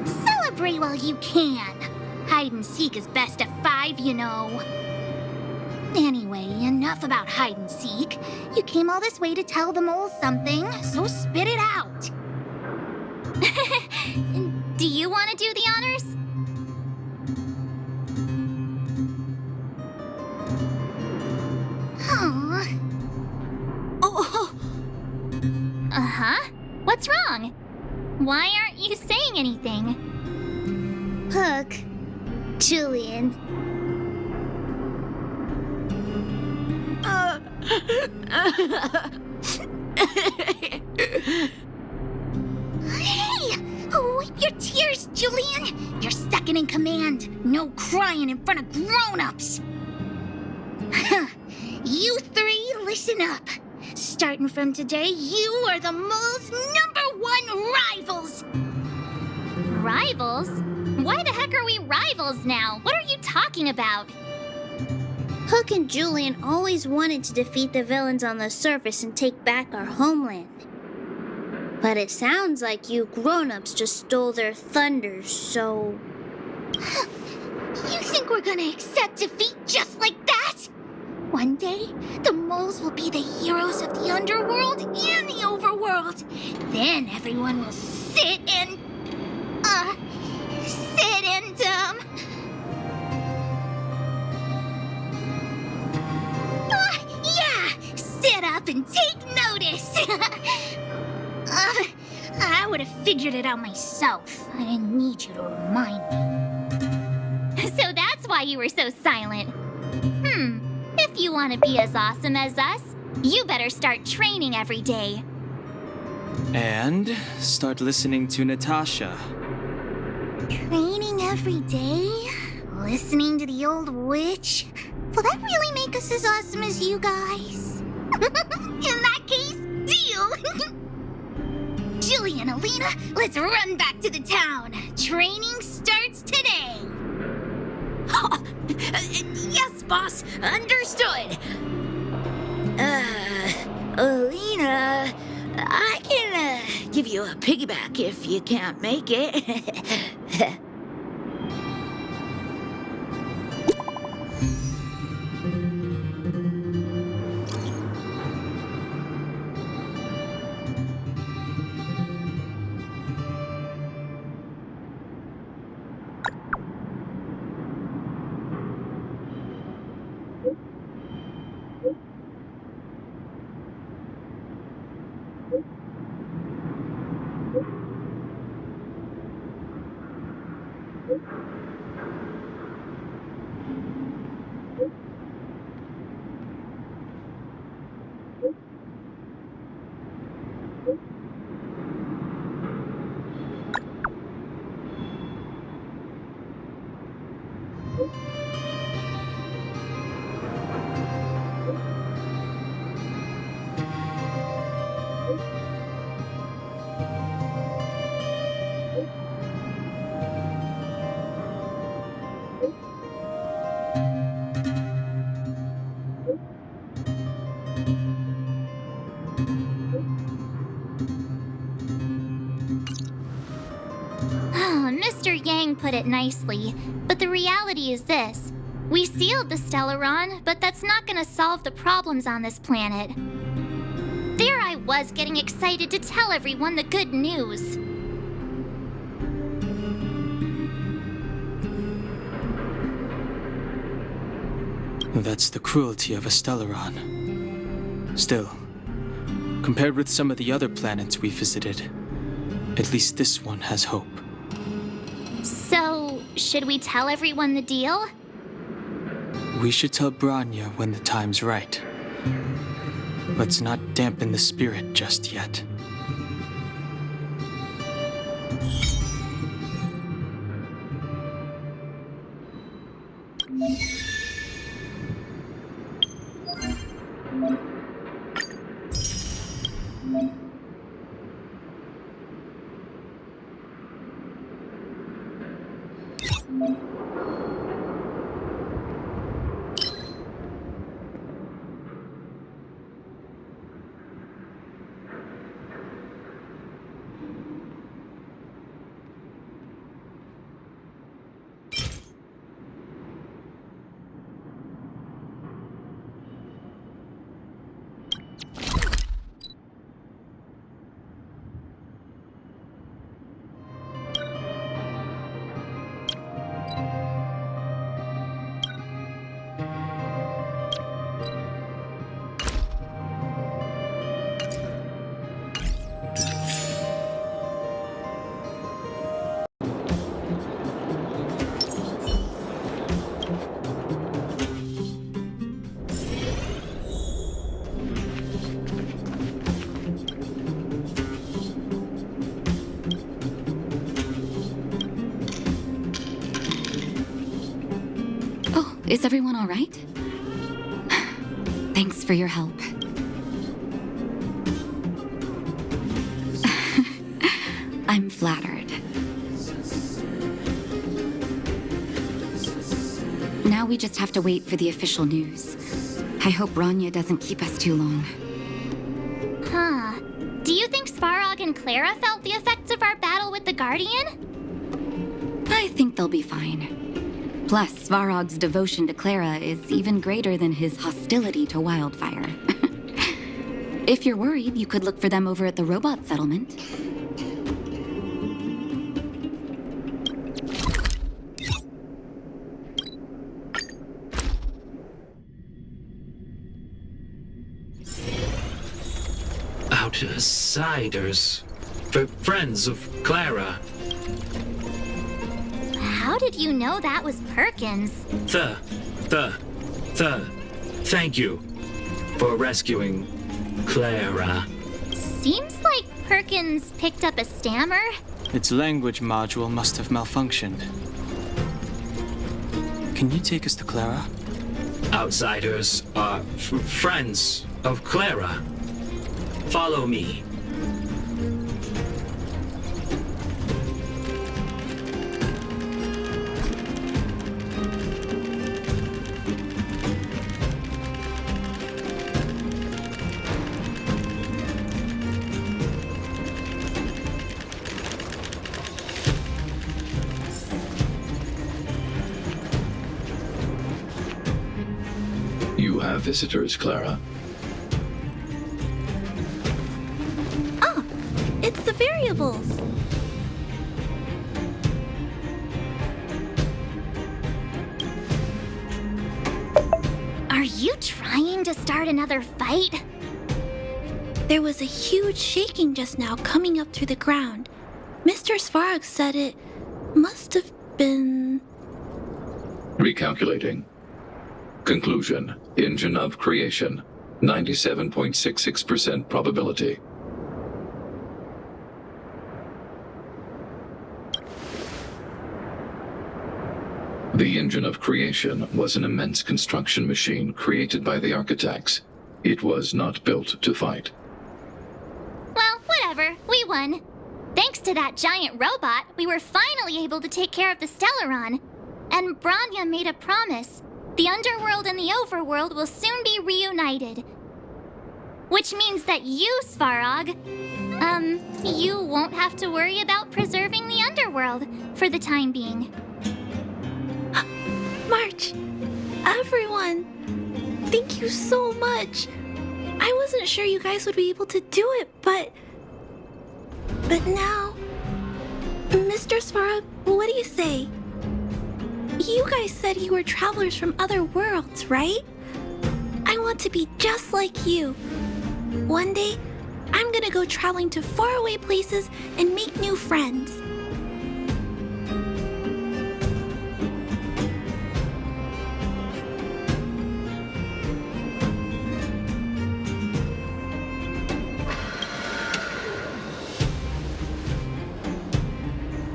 Celebrate while you can. Hide and seek is best of 5, you know. Anyway, enough about hide and seek. You came all this way to tell the moles something, so spit it out.
Do you want to do the honors? Uh-huh. What's wrong? Why aren't you saying anything?
Hook. Julian. Hey! Wipe your tears, Julian! You're second in command. No crying in front of grown-ups. You three, listen up. Starting from today, you are the mole's #1 rivals!
Rivals? Why the heck are we rivals now? What are you talking about?
Hook and Julian always wanted to defeat the villains on the surface and take back our homeland. But it sounds like you grown-ups just stole their thunder, so... You think we're gonna accept defeat just like that? One day, the moles will be the heroes of the underworld and the overworld. Then everyone will sit and... sit up and take notice. I would have figured it out myself. I didn't need you to remind me.
So that's why you were so silent. If you want to be as awesome as us, you better start training every day.
And start listening to Natasha.
Training every day? Listening to the old witch? Will that really make us as awesome as you guys? In that case, deal! Julian, Alina, let's run back to the town. Training starts today.
Yes, boss. Understood. you a piggyback if you can't make it.
Mr. Yang put it nicely, but the reality is this. We sealed the Stellaron, but that's not gonna solve the problems on this planet. There I was getting excited to tell everyone the good news.
That's the cruelty of a Stellaron. Still, compared with some of the other planets we visited, at least this one has hope.
So, should we tell everyone the deal?
We should tell Branya when the time's right. Let's not dampen the spirit just yet.
Is everyone all right? Thanks for your help. I'm flattered. Now we just have to wait for the official news. I hope Branya doesn't keep us too long.
Huh. Do you think Svarog and Clara felt the effects of our battle with the Guardian?
I think they'll be fine. Plus, Svarog's devotion to Clara is even greater than his hostility to Wildfire. If you're worried, you could look for them over at the robot settlement.
Outsiders. For friends of Clara.
How did you know that was Perkins?
Thank you for rescuing Clara.
Seems like Perkins picked up a stammer.
Its language module must have malfunctioned. Can you take us to Clara?
Outsiders are friends of Clara. Follow me.
visitors, Clara.
Oh, it's the variables.
Are you trying to start another fight?
There was a huge shaking just now coming up through the ground. Mr. Svarog said it must have been...
Recalculating. Conclusion. Engine of creation. 97.66% probability. The engine of creation was an immense construction machine created by the architects. It was not built to fight.
Well, whatever. We won. Thanks to that giant robot, we were finally able to take care of the Stellaron. And Branya made a promise. The underworld and the overworld will soon be reunited. Which means that you, Svarog, you won't have to worry about preserving the underworld for the time being.
March, everyone, thank you so much. I wasn't sure you guys would be able to do it, but now, Mr. Svarog, what do you say? You guys said you were travelers from other worlds, right? I want to be just like you. One day, I'm gonna go traveling to faraway places and make new friends.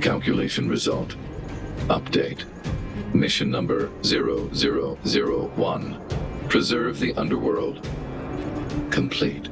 Calculation result. Update. Mission number 0001. Preserve the underworld. Complete.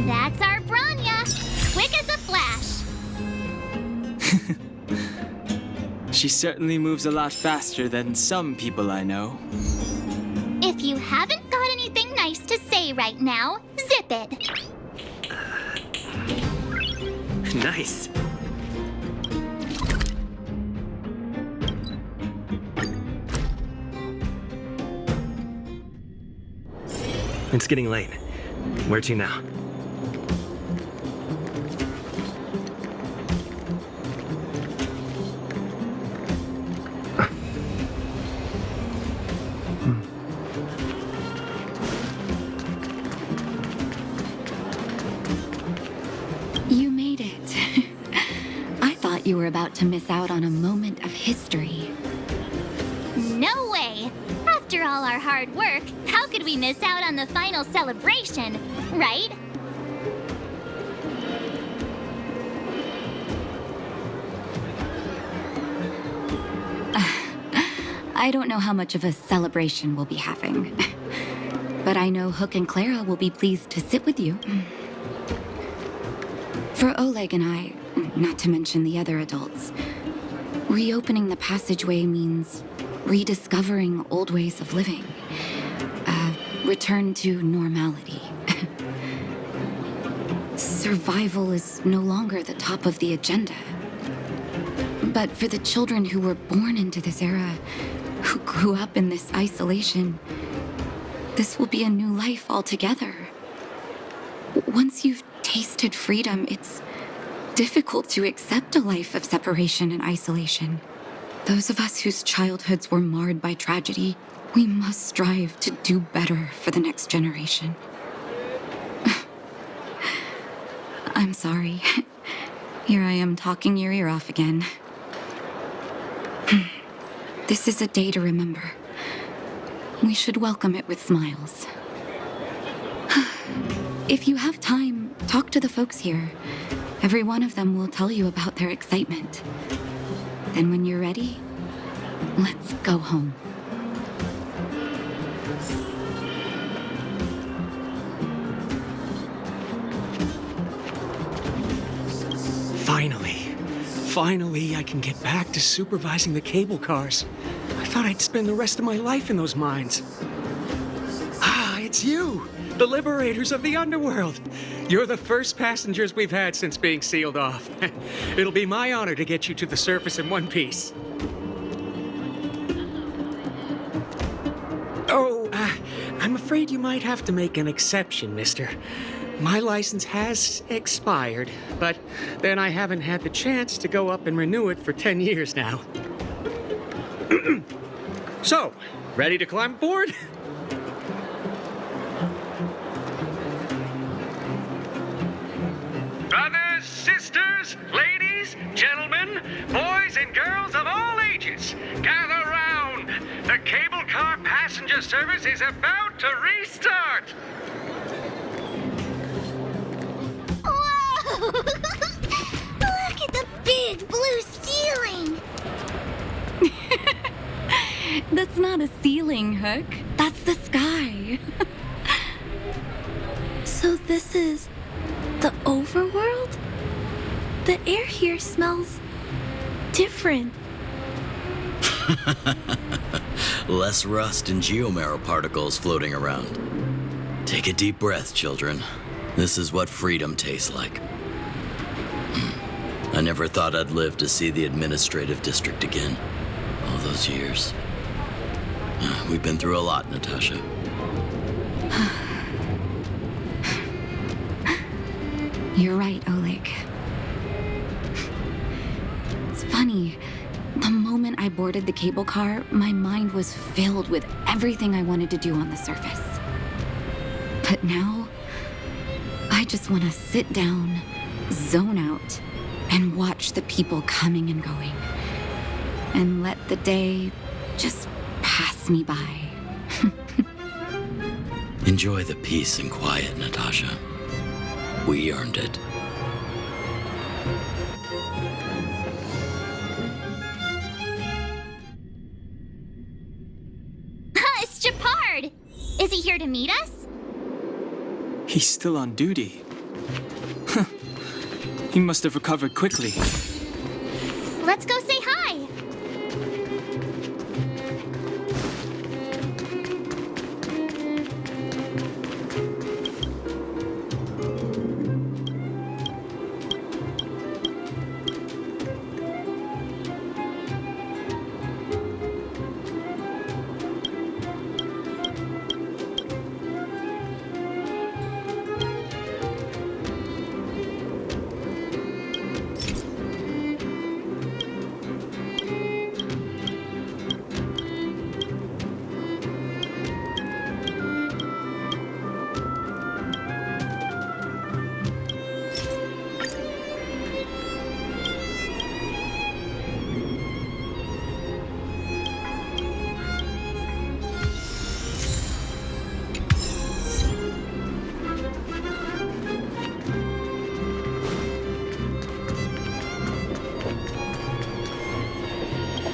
That's our Branya! Quick as a flash!
She certainly moves a lot faster than some people I know.
If you haven't got anything nice to say right now, zip it!
Nice. It's getting late. Where to now?
You made it. I thought you were about to miss out on a moment of history.
No way! After all our hard work, how could we miss out on the final celebration, right?
I don't know how much of a celebration we'll be having. But I know Hook and Clara will be pleased to sit with you. For Oleg and I, not to mention the other adults, reopening the passageway means rediscovering old ways of living. Return to normality. Survival is no longer the top of the agenda. But for the children who were born into this era, who grew up in this isolation, this will be a new life altogether. Once you've tasted freedom, it's difficult to accept a life of separation and isolation. Those of us whose childhoods were marred by tragedy, we must strive to do better for the next generation. I'm sorry. Here I am talking your ear off again. This is a day to remember. We should welcome it with smiles. If you have time, talk to the folks here. Every one of them will tell you about their excitement. Then when you're ready, let's go home.
Finally, I can get back to supervising the cable cars. I thought I'd spend the rest of my life in those mines. Ah, it's you, the liberators of the underworld. You're the first passengers we've had since being sealed off. It'll be my honor to get you to the surface in one piece. Oh, I'm afraid you might have to make an exception, mister. My license has expired, but then I haven't had the chance to go up and renew it for 10 years now. So, ready to climb aboard?
Brothers, sisters, ladies, gentlemen, boys and girls of all ages, gather round. The cable car passenger service is about to restart.
Look at the big blue ceiling!
That's not a ceiling, Hook. That's the sky.
So this is the overworld? The air here smells different.
Less rust and geomarrow particles floating around. Take a deep breath, children. This is what freedom tastes like. I never thought I'd live to see the administrative district again. All those years. We've been through a lot, Natasha.
You're right, Oleg. It's funny. The moment I boarded the cable car, my mind was filled with everything I wanted to do on the surface. But now, I just want to sit down, zone out, and watch the people coming and going. And let the day just pass me by.
Enjoy the peace and quiet, Natasha. We earned it.
It's Japard! Is he here to meet us?
He's still on duty. He must have recovered quickly.
Let's go say hi!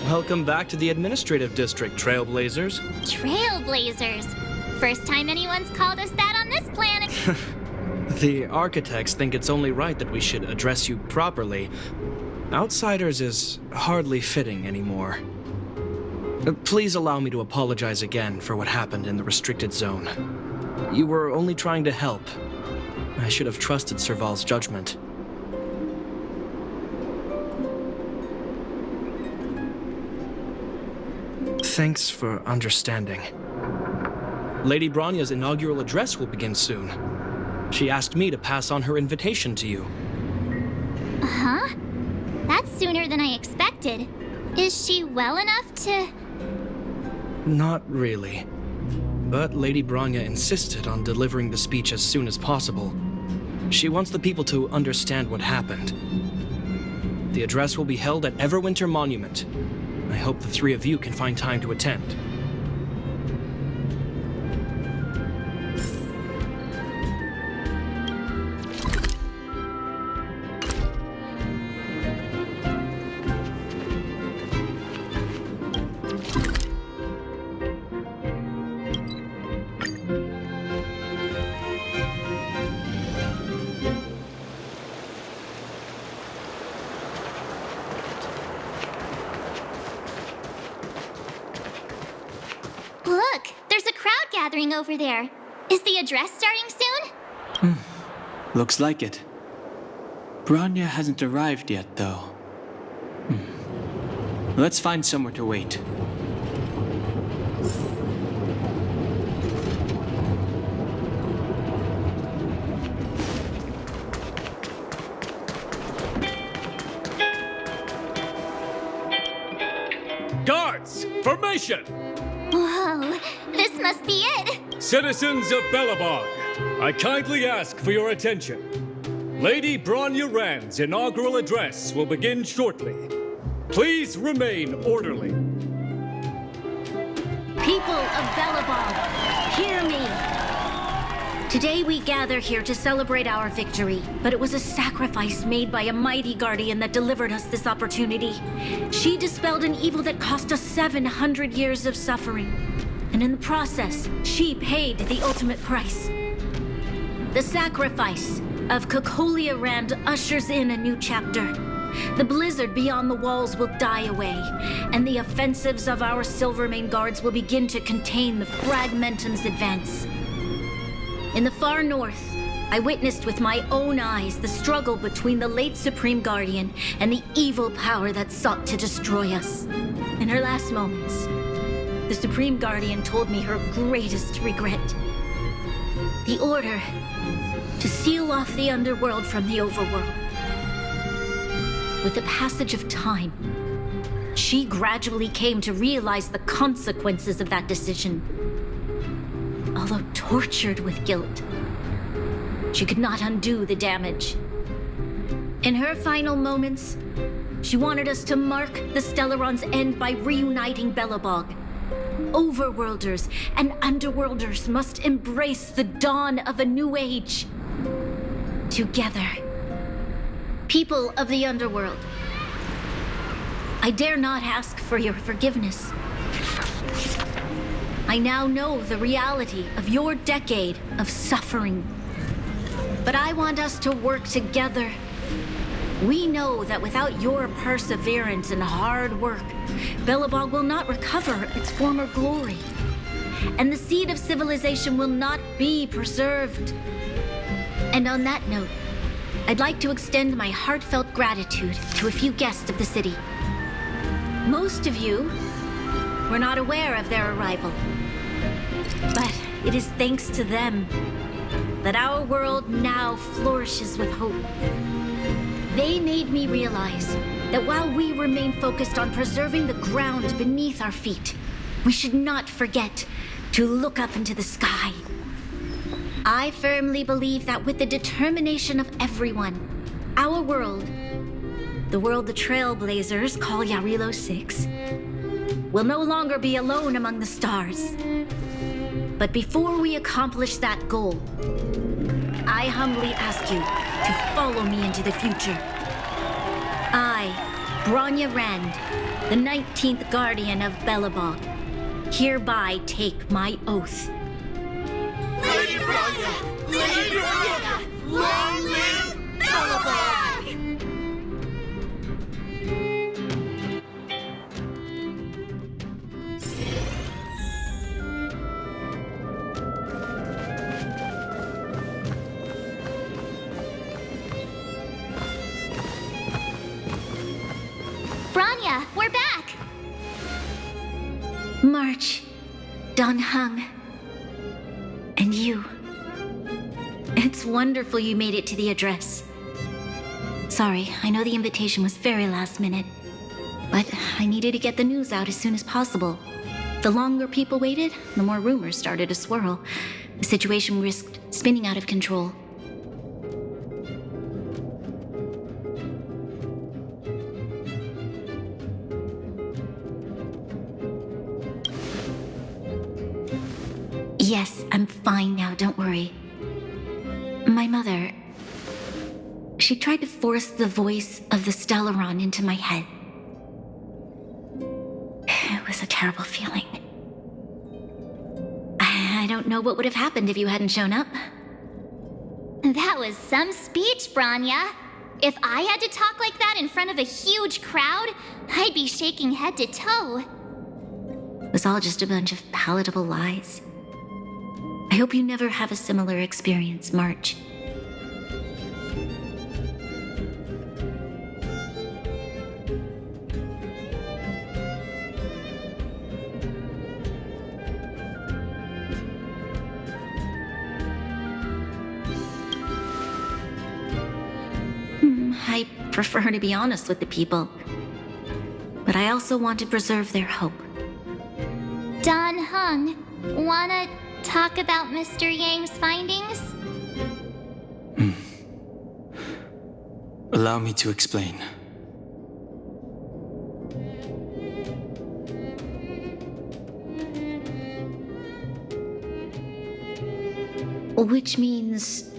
Welcome back to the administrative district, Trailblazers.
Trailblazers. First time anyone's called us that on this planet.
The architects think it's only right that we should address you properly. Outsiders is hardly fitting anymore. Please allow me to apologize again for what happened in the restricted zone. You were only trying to help. I should have trusted Serval's judgment. Thanks for understanding. Lady Bronya's inaugural address will begin soon. She asked me to pass on her invitation to you.
Huh? That's sooner than I expected. Is she well enough to...
Not really. But Lady Bronya insisted on delivering the speech as soon as possible. She wants the people to understand what happened. The address will be held at Everwinter Monument. I hope the three of you can find time to attend.
Look, there's a crowd gathering over there. Is the address starting soon?
Looks like it. Bronya hasn't arrived yet, though. Let's find somewhere to wait.
Guards, formation!
Whoa, this must be it.
Citizens of Belobog, I kindly ask for your attention. Lady Bronya Rand's inaugural address will begin shortly. Please remain orderly.
People of Belobog, hear me. Today we gather here to celebrate our victory, but it was a sacrifice made by a mighty guardian that delivered us this opportunity. She dispelled an evil that cost us 700 years of suffering. And in the process, she paid the ultimate price. The sacrifice of Kokolia Rand ushers in a new chapter. The blizzard beyond the walls will die away, and the offensives of our Silvermane guards will begin to contain the Fragmentum's advance. In the far north, I witnessed with my own eyes the struggle between the late Supreme Guardian and the evil power that sought to destroy us. In her last moments, the Supreme Guardian told me her greatest regret. The order to seal off the underworld from the overworld. With the passage of time, she gradually came to realize the consequences of that decision. Although tortured with guilt, she could not undo the damage. In her final moments, she wanted us to mark the Stellaron's end by reuniting Belobog. Overworlders and underworlders must embrace the dawn of a new age. Together. People of the underworld, I dare not ask for your forgiveness. I now know the reality of your decade of suffering. But I want us to work together. We know that without your perseverance and hard work, Belobog will not recover its former glory. And the seed of civilization will not be preserved. And on that note, I'd like to extend my heartfelt gratitude to a few guests of the city. Most of you were not aware of their arrival. But it is thanks to them that our world now flourishes with hope. They made me realize that while we remain focused on preserving the ground beneath our feet, we should not forget to look up into the sky. I firmly believe that with the determination of everyone, our world, the world the Trailblazers call Jarilo-VI, will no longer be alone among the stars. But before we accomplish that goal, I humbly ask you to follow me into the future. I, Bronya Rand, the 19th Guardian of Belobog, hereby take my oath.
Lady Bronya! Lady Bronya! Long live Belobog!
Bronya, we're back!
March, Dan Heng, and you. It's wonderful you made it to the address. Sorry, I know the invitation was very last minute, but I needed to get the news out as soon as possible. The longer people waited, the more rumors started to swirl. The situation risked spinning out of control. Yes, I'm fine now, don't worry. My mother... She tried to force the voice of the Stellaron into my head. It was a terrible feeling. I don't know what would have happened if you hadn't shown up.
That was some speech, Branya. If I had to talk like that in front of a huge crowd, I'd be shaking head to toe.
It was all just a bunch of palatable lies. I hope you never have a similar experience, March. I prefer to be honest with the people, but I also want to preserve their hope.
Don Hung, wanna talk about Mr. Yang's findings?
Allow me to explain.
Which means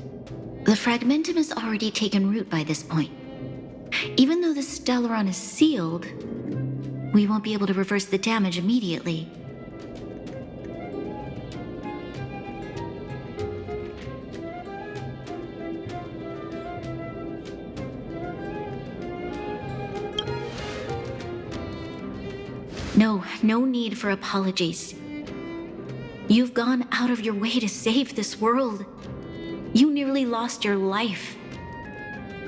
the fragmentum has already taken root by this point. Even though the Stellaron is sealed, we won't be able to reverse the damage immediately. No need for apologies. You've gone out of your way to save this world. You nearly lost your life.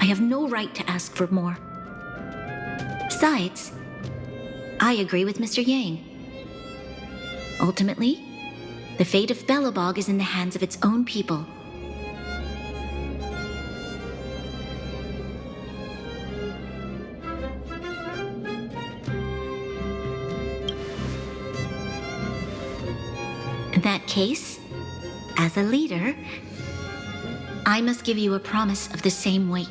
I have no right to ask for more. Besides, I agree with Mr. Yang. Ultimately, the fate of Belobog is in the hands of its own people. In that case, as a leader, I must give you a promise of the same weight.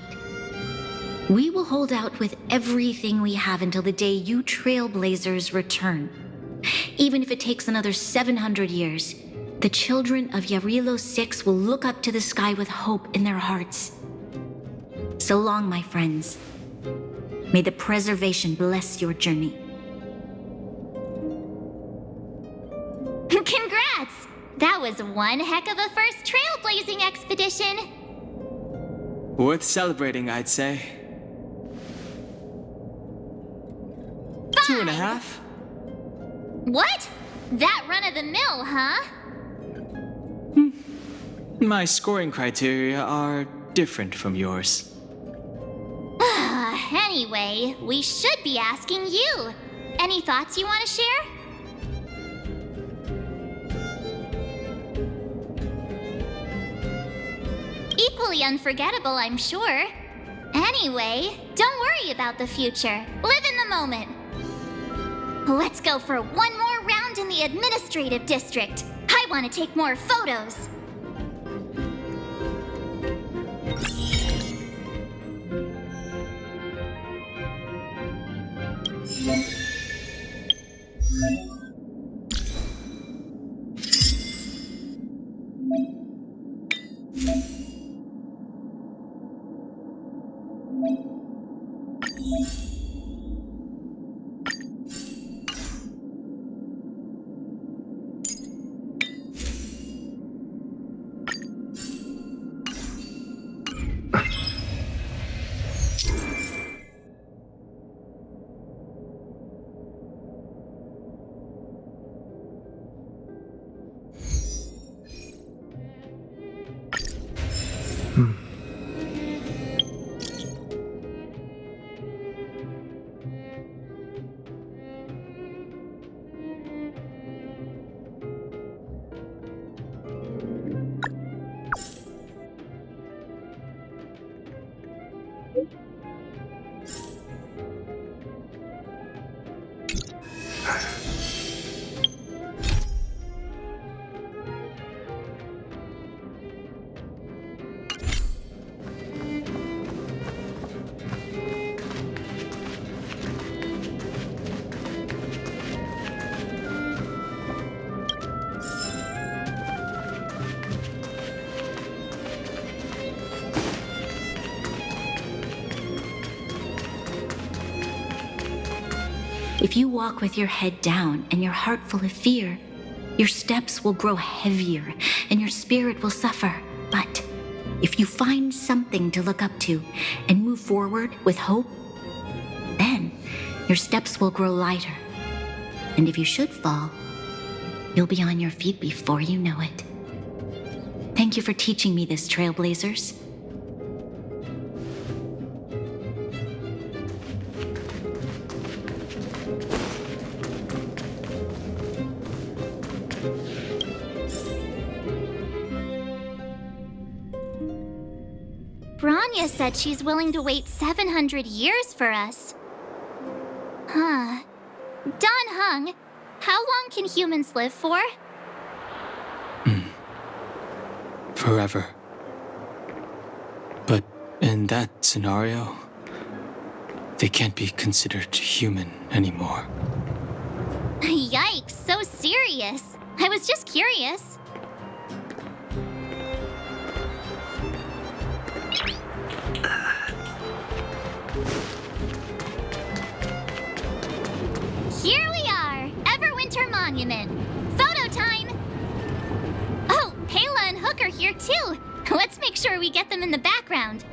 We will hold out with everything we have until the day you Trailblazers return. Even if it takes another 700 years, the children of Jarilo-VI will look up to the sky with hope in their hearts. So long, my friends. May the preservation bless your journey.
Congrats! That was one heck of a first trailblazing expedition.
Worth celebrating, I'd say. 2.5?
What? That run-of-the-mill, huh?
My scoring criteria are different from yours.
Anyway, we should be asking you. Any thoughts you want to share? Equally unforgettable, I'm sure. Anyway, don't worry about the future. Live in the moment. Let's go for one more round in the administrative district. I want to take more photos.
If you walk with your head down and your heart full of fear, your steps will grow heavier and your spirit will suffer. But if you find something to look up to and move forward with hope, then your steps will grow lighter. And if you should fall, you'll be on your feet before you know it. Thank you for teaching me this, Trailblazers.
Bronya said she's willing to wait 700 years for us. Huh. Don Hung, how long can humans live for?
Forever. But in that scenario, they can't be considered human anymore.
Yikes, so serious. I was just curious. Here we are, Everwinter Monument. Photo time! Oh, Pela and Hook are here too. Let's make sure we get them in the background.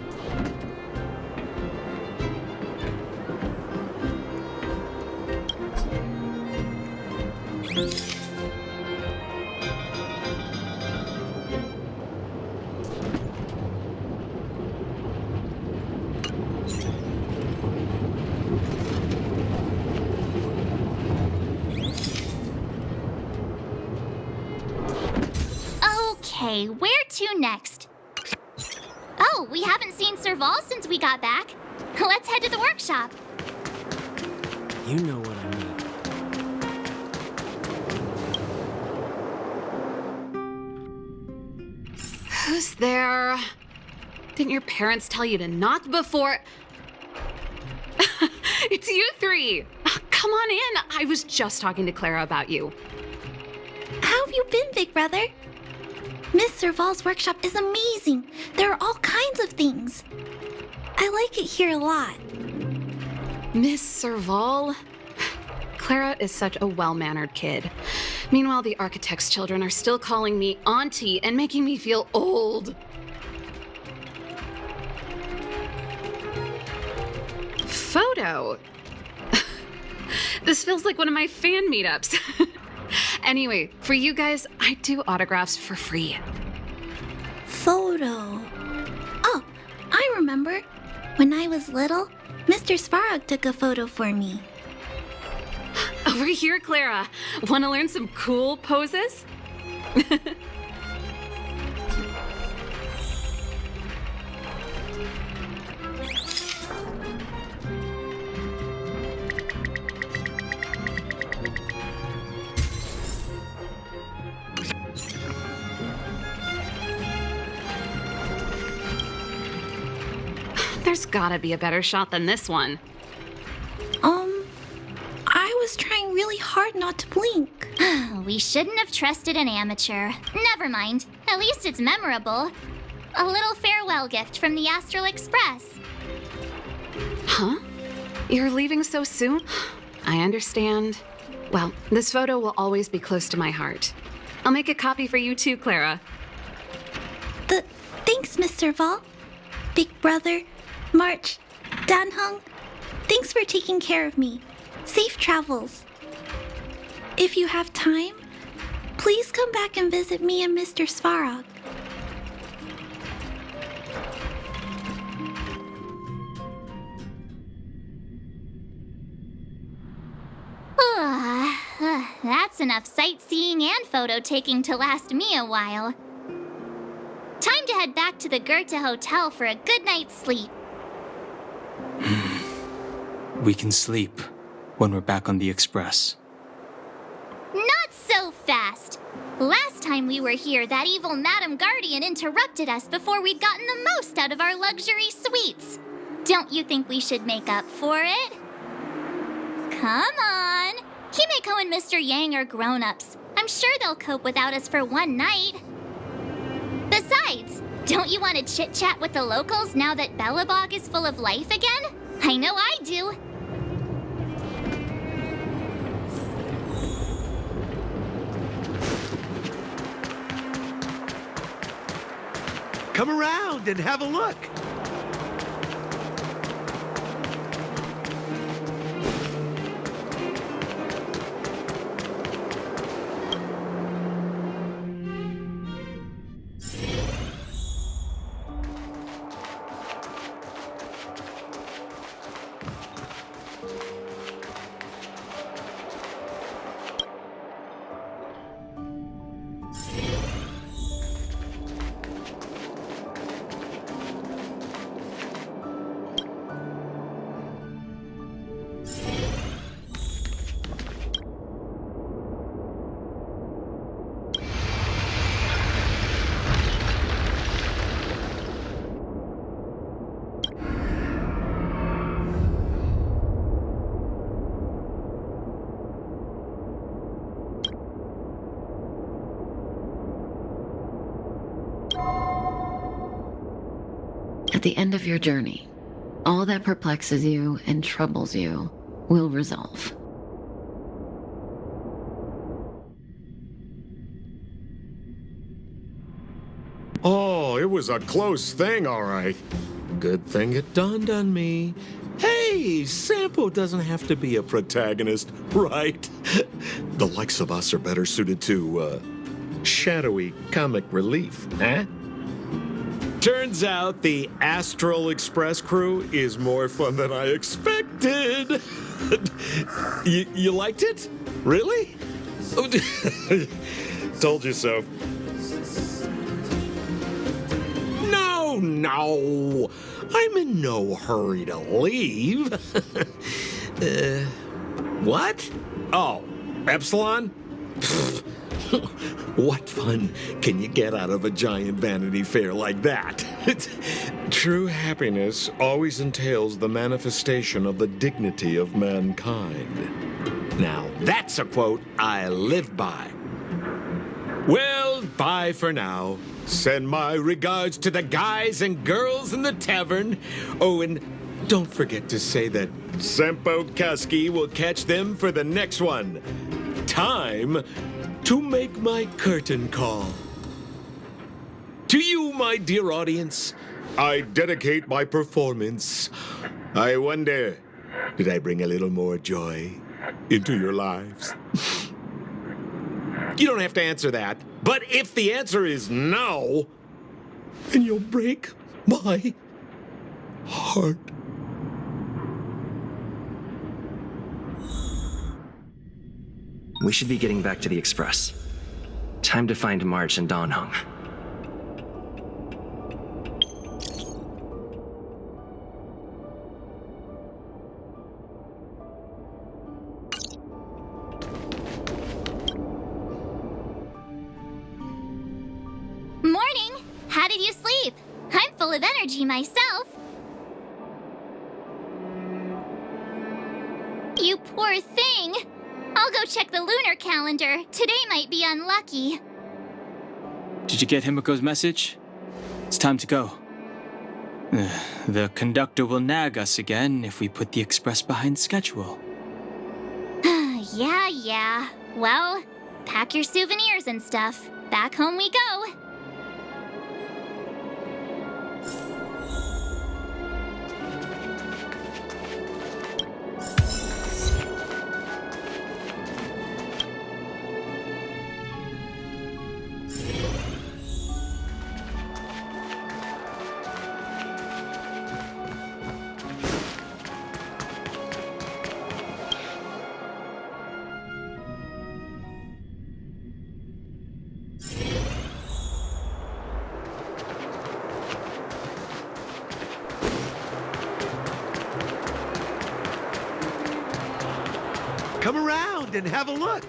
Okay, where to next? Oh, we haven't seen Serval since we got back. Let's head to the workshop.
You know what I mean.
Who's there? Didn't your parents tell you to knock before... It's you three! Come on in! I was just talking to Clara about you.
How have you been, big brother? Miss Serval's workshop is amazing. There are all kinds of things. I like it here a lot.
Miss Serval? Clara is such a well-mannered kid. Meanwhile, the architect's children are still calling me auntie and making me feel old. Photo? This feels like one of my fan meetups. Anyway, for you guys, I do autographs for free.
Photo. Oh, I remember. When I was little, Mr. Svarog took a photo for me.
Over here, Clara. Want to learn some cool poses? There's gotta be a better shot than this one.
I was trying really hard not to blink.
We shouldn't have trusted an amateur. Never mind. At least it's memorable. A little farewell gift from the Astral Express.
Huh? You're leaving so soon? I understand. Well, this photo will always be close to my heart. I'll make a copy for you too, Clara.
Thanks, Miss Serval. Big brother, March, Danhung, thanks for taking care of me. Safe travels. If you have time, please come back and visit me and Mr. Svarog.
That's enough sightseeing and photo taking to last me a while. Time to head back to the Goethe Hotel for a good night's sleep.
We can sleep when we're back on the Express.
Not so fast! Last time we were here, that evil Madam Guardian interrupted us before we'd gotten the most out of our luxury suites. Don't you think we should make up for it? Come on! Himeko and Mr. Yang are grown-ups. I'm sure they'll cope without us for one night. Besides, don't you want to chit-chat with the locals now that Belobog is full of life again? I know I do.
Come around and have a look.
At the end of your journey, all that perplexes you and troubles you will resolve.
Oh, it was a close thing, all right. Good thing it dawned on me. Hey, Sampo doesn't have to be a protagonist, right? The likes of us are better suited to, shadowy comic relief, eh? Turns out the Astral Express crew is more fun than I expected. You liked it? Really? Told you so. No. I'm in no hurry to leave. What? Oh, Epsilon? What fun can you get out of a giant Vanity Fair like that? True happiness always entails the manifestation of the dignity of mankind. Now, that's a quote I live by. Well, bye for now. Send my regards to the guys and girls in the tavern. Oh, and don't forget to say that Sampo Kaski will catch them for the next one. Time to make my curtain call. To you, my dear audience, I dedicate my performance. I wonder, did I bring a little more joy into your lives? You don't have to answer that, but if the answer is no, then you'll break my heart.
We should be getting back to the Express. Time to find March and Dan Heng.
Morning! How did you sleep? I'm full of energy myself. You poor thing. I'll go check the lunar calendar. Today might be unlucky.
Did you get Himiko's message? It's time to go. The conductor will nag us again if we put the express behind schedule.
Yeah. Well, pack your souvenirs and stuff. Back home we go.
Come around and have a look.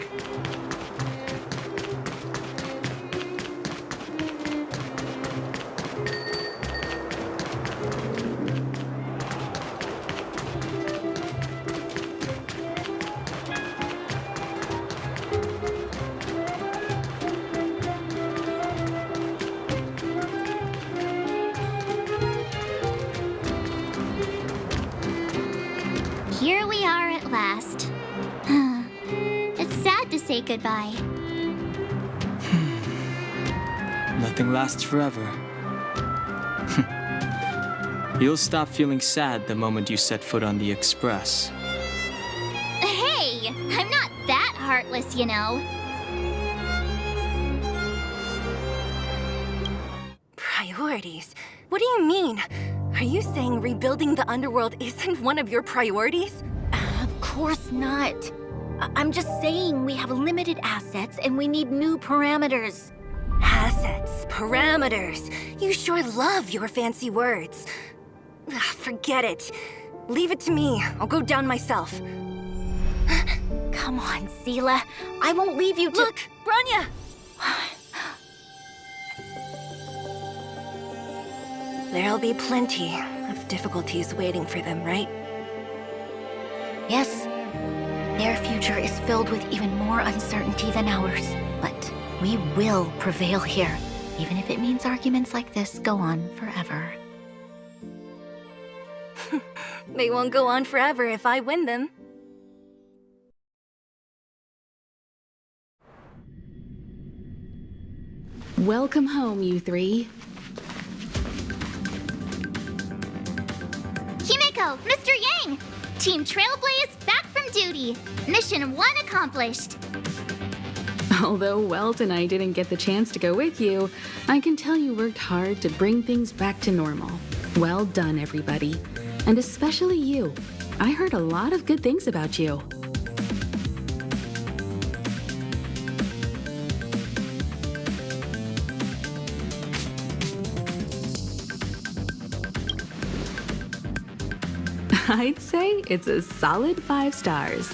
Here we are at last. It's sad to say goodbye.
Nothing lasts forever. You'll stop feeling sad the moment you set foot on the Express.
Hey, I'm not that heartless, you know.
Priorities? What do you mean? Are you saying rebuilding the underworld isn't one of your priorities?
Of course not. I'm just saying we have limited assets and we need new parameters.
Assets, parameters. You sure love your fancy words. Ugh, forget it. Leave it to me. I'll go down myself.
Come on, Seela. I won't leave you to—
Look, Branya! There'll be plenty of difficulties waiting for them, right?
Yes. Their future is filled with even more uncertainty than ours. But we will prevail here, even if it means arguments like this go on forever.
They won't go on forever if I win them.
Welcome home, you three.
Himeko, Mr. Yang! Team Trailblaze back from duty. Mission 1 accomplished.
Although Welt and I didn't get the chance to go with you, I can tell you worked hard to bring things back to normal. Well done, everybody. And especially you. I heard a lot of good things about you. I'd say it's a solid 5 stars.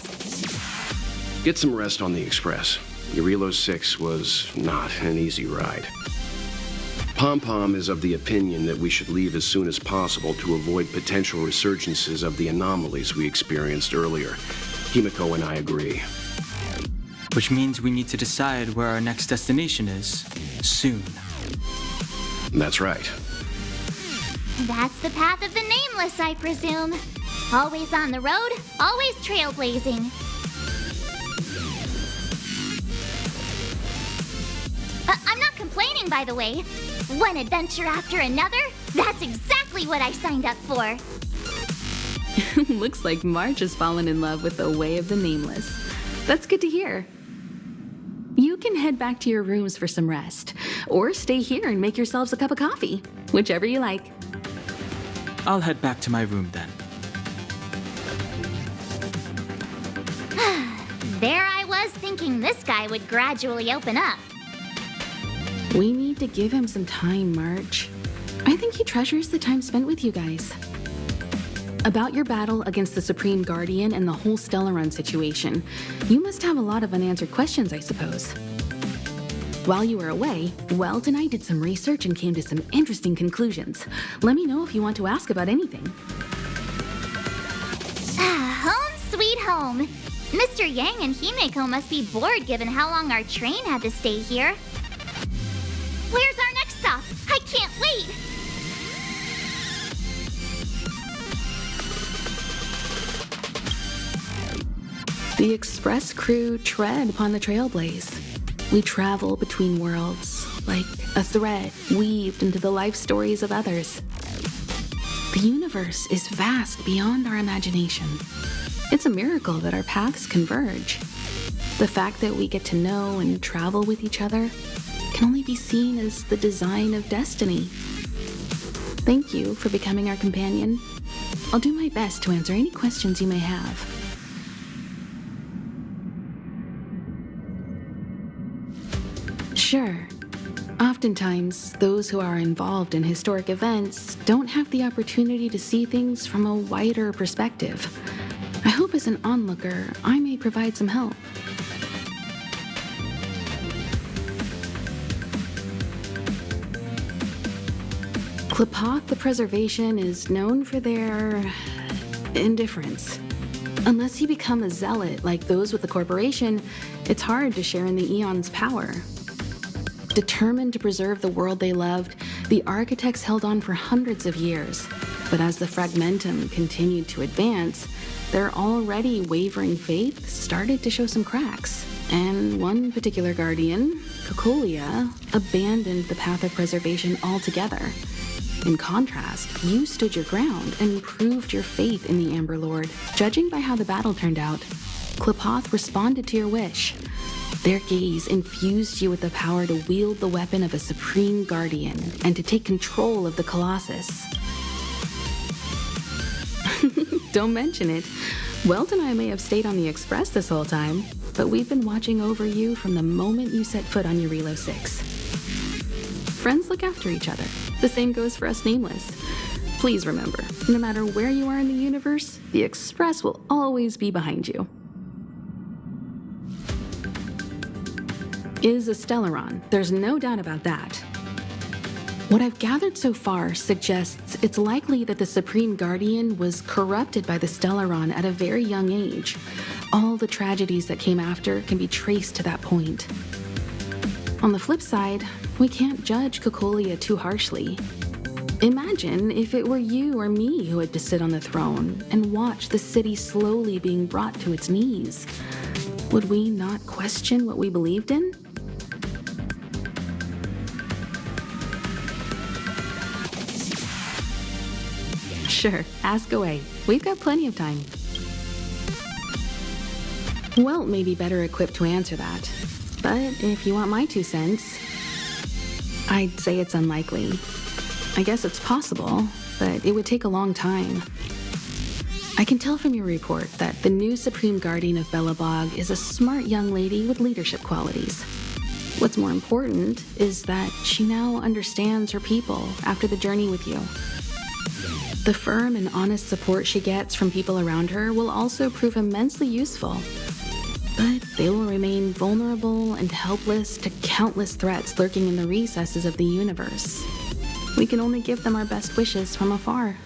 Get some rest on the Express. Jarilo-VI was not an easy ride. Pom-Pom is of the opinion that we should leave as soon as possible to avoid potential resurgences of the anomalies we experienced earlier. Himeko and I agree.
Which means we need to decide where our next destination is, soon.
That's right.
That's the path of the nameless, I presume. Always on the road, always trailblazing. I'm not complaining, by the way. One adventure after another, that's exactly what I signed up for.
Looks like March has fallen in love with the way of the nameless. That's good to hear. You can head back to your rooms for some rest, or stay here and make yourselves a cup of coffee, whichever you like.
I'll head back to my room then.
There I was thinking this guy would gradually open up.
We need to give him some time, March. I think he treasures the time spent with you guys. About your battle against the Supreme Guardian and the whole Stellaron situation, you must have a lot of unanswered questions, I suppose. While you were away, Welt and I did some research and came to some interesting conclusions. Let me know if you want to ask about anything.
Home sweet home. Mr. Yang and Himeko must be bored given how long our train had to stay here. Where's our next stop? I can't wait!
The Express crew tread upon the Trailblaze. We travel between worlds, like a thread weaved into the life stories of others. The universe is vast beyond our imagination. It's a miracle that our paths converge. The fact that we get to know and travel with each other can only be seen as the design of destiny. Thank you for becoming our companion. I'll do my best to answer any questions you may have. Sure. Oftentimes, those who are involved in historic events don't have the opportunity to see things from a wider perspective. I hope as an onlooker, I may provide some help. Klapoth the Preservation is known for their indifference. Unless you become a zealot like those with the corporation, it's hard to share in the Eon's power. Determined to preserve the world they loved, the architects held on for hundreds of years. But as the fragmentum continued to advance, their already wavering faith started to show some cracks. And one particular guardian, Kokolia, abandoned the path of preservation altogether. In contrast, you stood your ground and proved your faith in the Amber Lord. Judging by how the battle turned out, Klapoth responded to your wish. Their gaze infused you with the power to wield the weapon of a supreme guardian and to take control of the Colossus. Don't mention it. Welt and I may have stayed on the Express this whole time, but we've been watching over you from the moment you set foot on Jarilo-VI. Friends look after each other. The same goes for us Nameless. Please remember, no matter where you are in the universe, the Express will always be behind you. Is a Stellaron. There's no doubt about that. What I've gathered so far suggests it's likely that the Supreme Guardian was corrupted by the Stellaron at a very young age. All the tragedies that came after can be traced to that point. On the flip side, we can't judge Cocolia too harshly. Imagine if it were you or me who had to sit on the throne and watch the city slowly being brought to its knees. Would we not question what we believed in? Sure, ask away. We've got plenty of time. Welt may be better equipped to answer that, but if you want my 2 cents, I'd say it's unlikely. I guess it's possible, but it would take a long time. I can tell from your report that the new Supreme Guardian of Belobog is a smart young lady with leadership qualities. What's more important is that she now understands her people after the journey with you. The firm and honest support she gets from people around her will also prove immensely useful. But they will remain vulnerable and helpless to countless threats lurking in the recesses of the universe. We can only give them our best wishes from afar.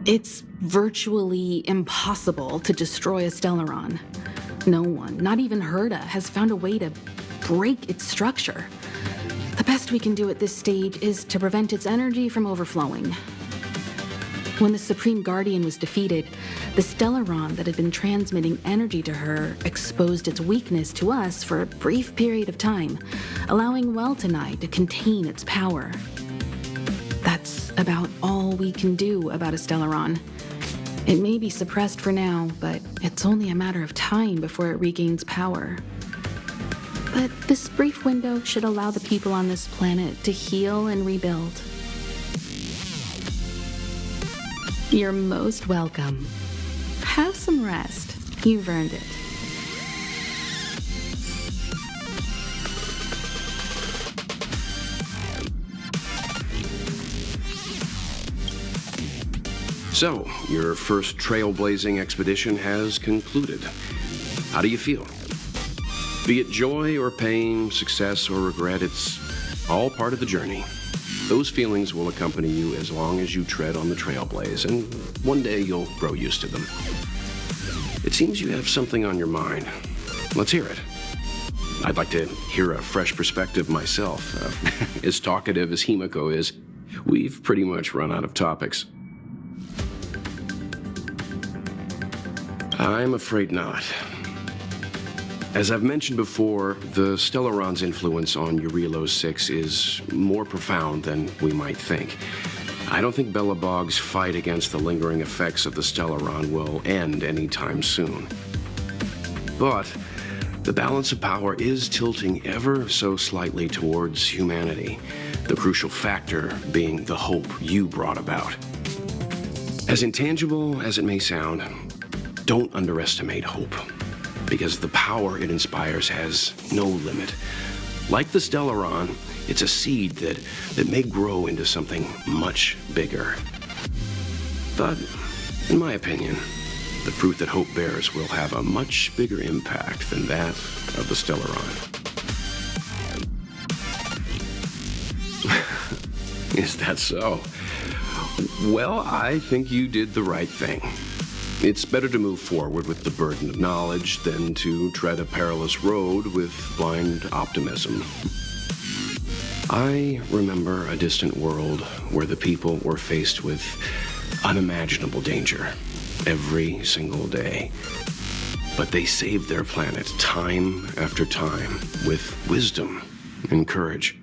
It's virtually impossible to destroy a Stellaron. No one, not even Herda, has found a way to break its structure. The best we can do at this stage is to prevent its energy from overflowing. When the Supreme Guardian was defeated, the Stellaron that had been transmitting energy to her exposed its weakness to us for a brief period of time, allowing Welt and I to contain its power. That's about all we can do about a Stellaron. It may be suppressed for now, but it's only a matter of time before it regains power. But this brief window should allow the people on this planet to heal and rebuild. You're most welcome. Have some rest. You've earned it.
So, your first trailblazing expedition has concluded. How do you feel? Be it joy or pain, success or regret, it's all part of the journey. Those feelings will accompany you as long as you tread on the trailblaze, and one day you'll grow used to them. It seems you have something on your mind. Let's hear it. I'd like to hear a fresh perspective myself. As talkative as Himiko is, we've pretty much run out of topics. I'm afraid not. As I've mentioned before, the Stellaron's influence on Jarilo-VI is more profound than we might think. I don't think Belobog's fight against the lingering effects of the Stellaron will end anytime soon. But the balance of power is tilting ever so slightly towards humanity, the crucial factor being the hope you brought about. As intangible as it may sound, don't underestimate hope, because the power it inspires has no limit. Like the Stellaron, it's a seed that may grow into something much bigger. But, in my opinion, the fruit that hope bears will have a much bigger impact than that of the Stellaron. Is that so? Well, I think you did the right thing. It's better to move forward with the burden of knowledge than to tread a perilous road with blind optimism. I remember a distant world where the people were faced with unimaginable danger every single day. But they saved their planet time after time with wisdom and courage.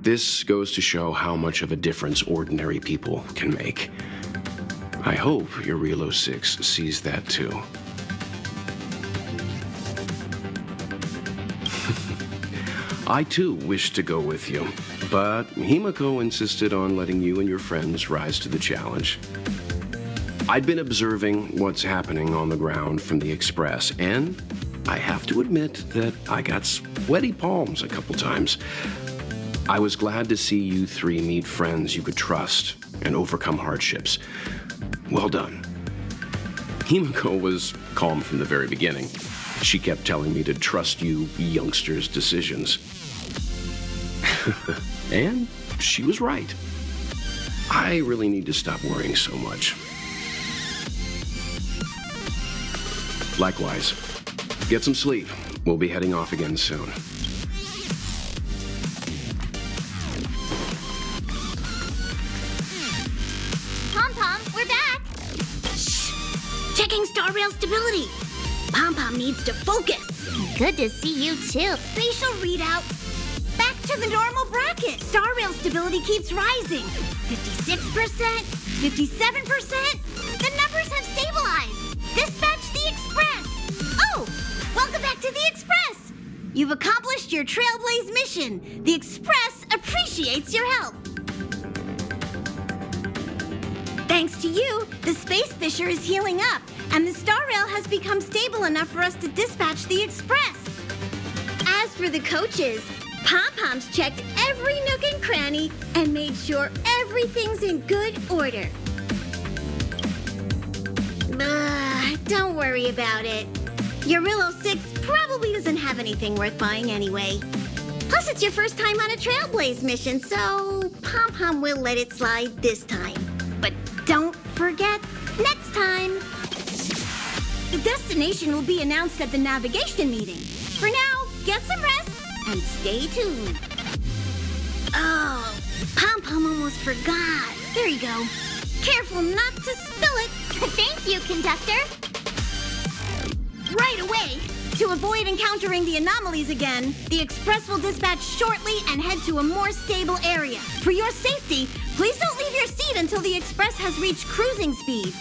This goes to show how much of a difference ordinary people can make. I hope Jarilo-VI sees that too. I too wish to go with you, but Himiko insisted on letting you and your friends rise to the challenge. I'd been observing what's happening on the ground from the Express, and I have to admit that I got sweaty palms a couple times. I was glad to see you three meet friends you could trust and overcome hardships. Well done. Himiko was calm from the very beginning. She kept telling me to trust you youngsters' decisions. And she was right. I really need to stop worrying so much. Likewise. Get some sleep. We'll be heading off again soon.
Pom-Pom, we're back! Shh! Checking star rail stability. Pom-Pom needs to focus.
Good to see you too.
Spatial readout. Back to the normal bracket. Star rail stability keeps rising. 56%, 57%. The numbers have stabilized. Dispatch the Express. Oh, welcome back to the Express. You've accomplished your Trailblaze mission. The Express appreciates your help. Thanks to you, the Space Fisher is healing up, and the Star Rail has become stable enough for us to dispatch the Express. As for the coaches, Pom-Pom's checked every nook and cranny and made sure everything's in good order. Don't worry about it. Jarilo-VI probably doesn't have anything worth buying anyway. Plus, it's your first time on a Trailblaze mission, so Pom-Pom will let it slide this time. But don't forget, next time. The destination will be announced at the navigation meeting. For now, get some rest and stay tuned. Oh, Pom-Pom almost forgot. There you go. Careful not to spill it.
Thank you, conductor.
Right away. To avoid encountering the anomalies again, the Express will dispatch shortly and head to a more stable area. For your safety, please don't leave your seat until the Express has reached cruising speed.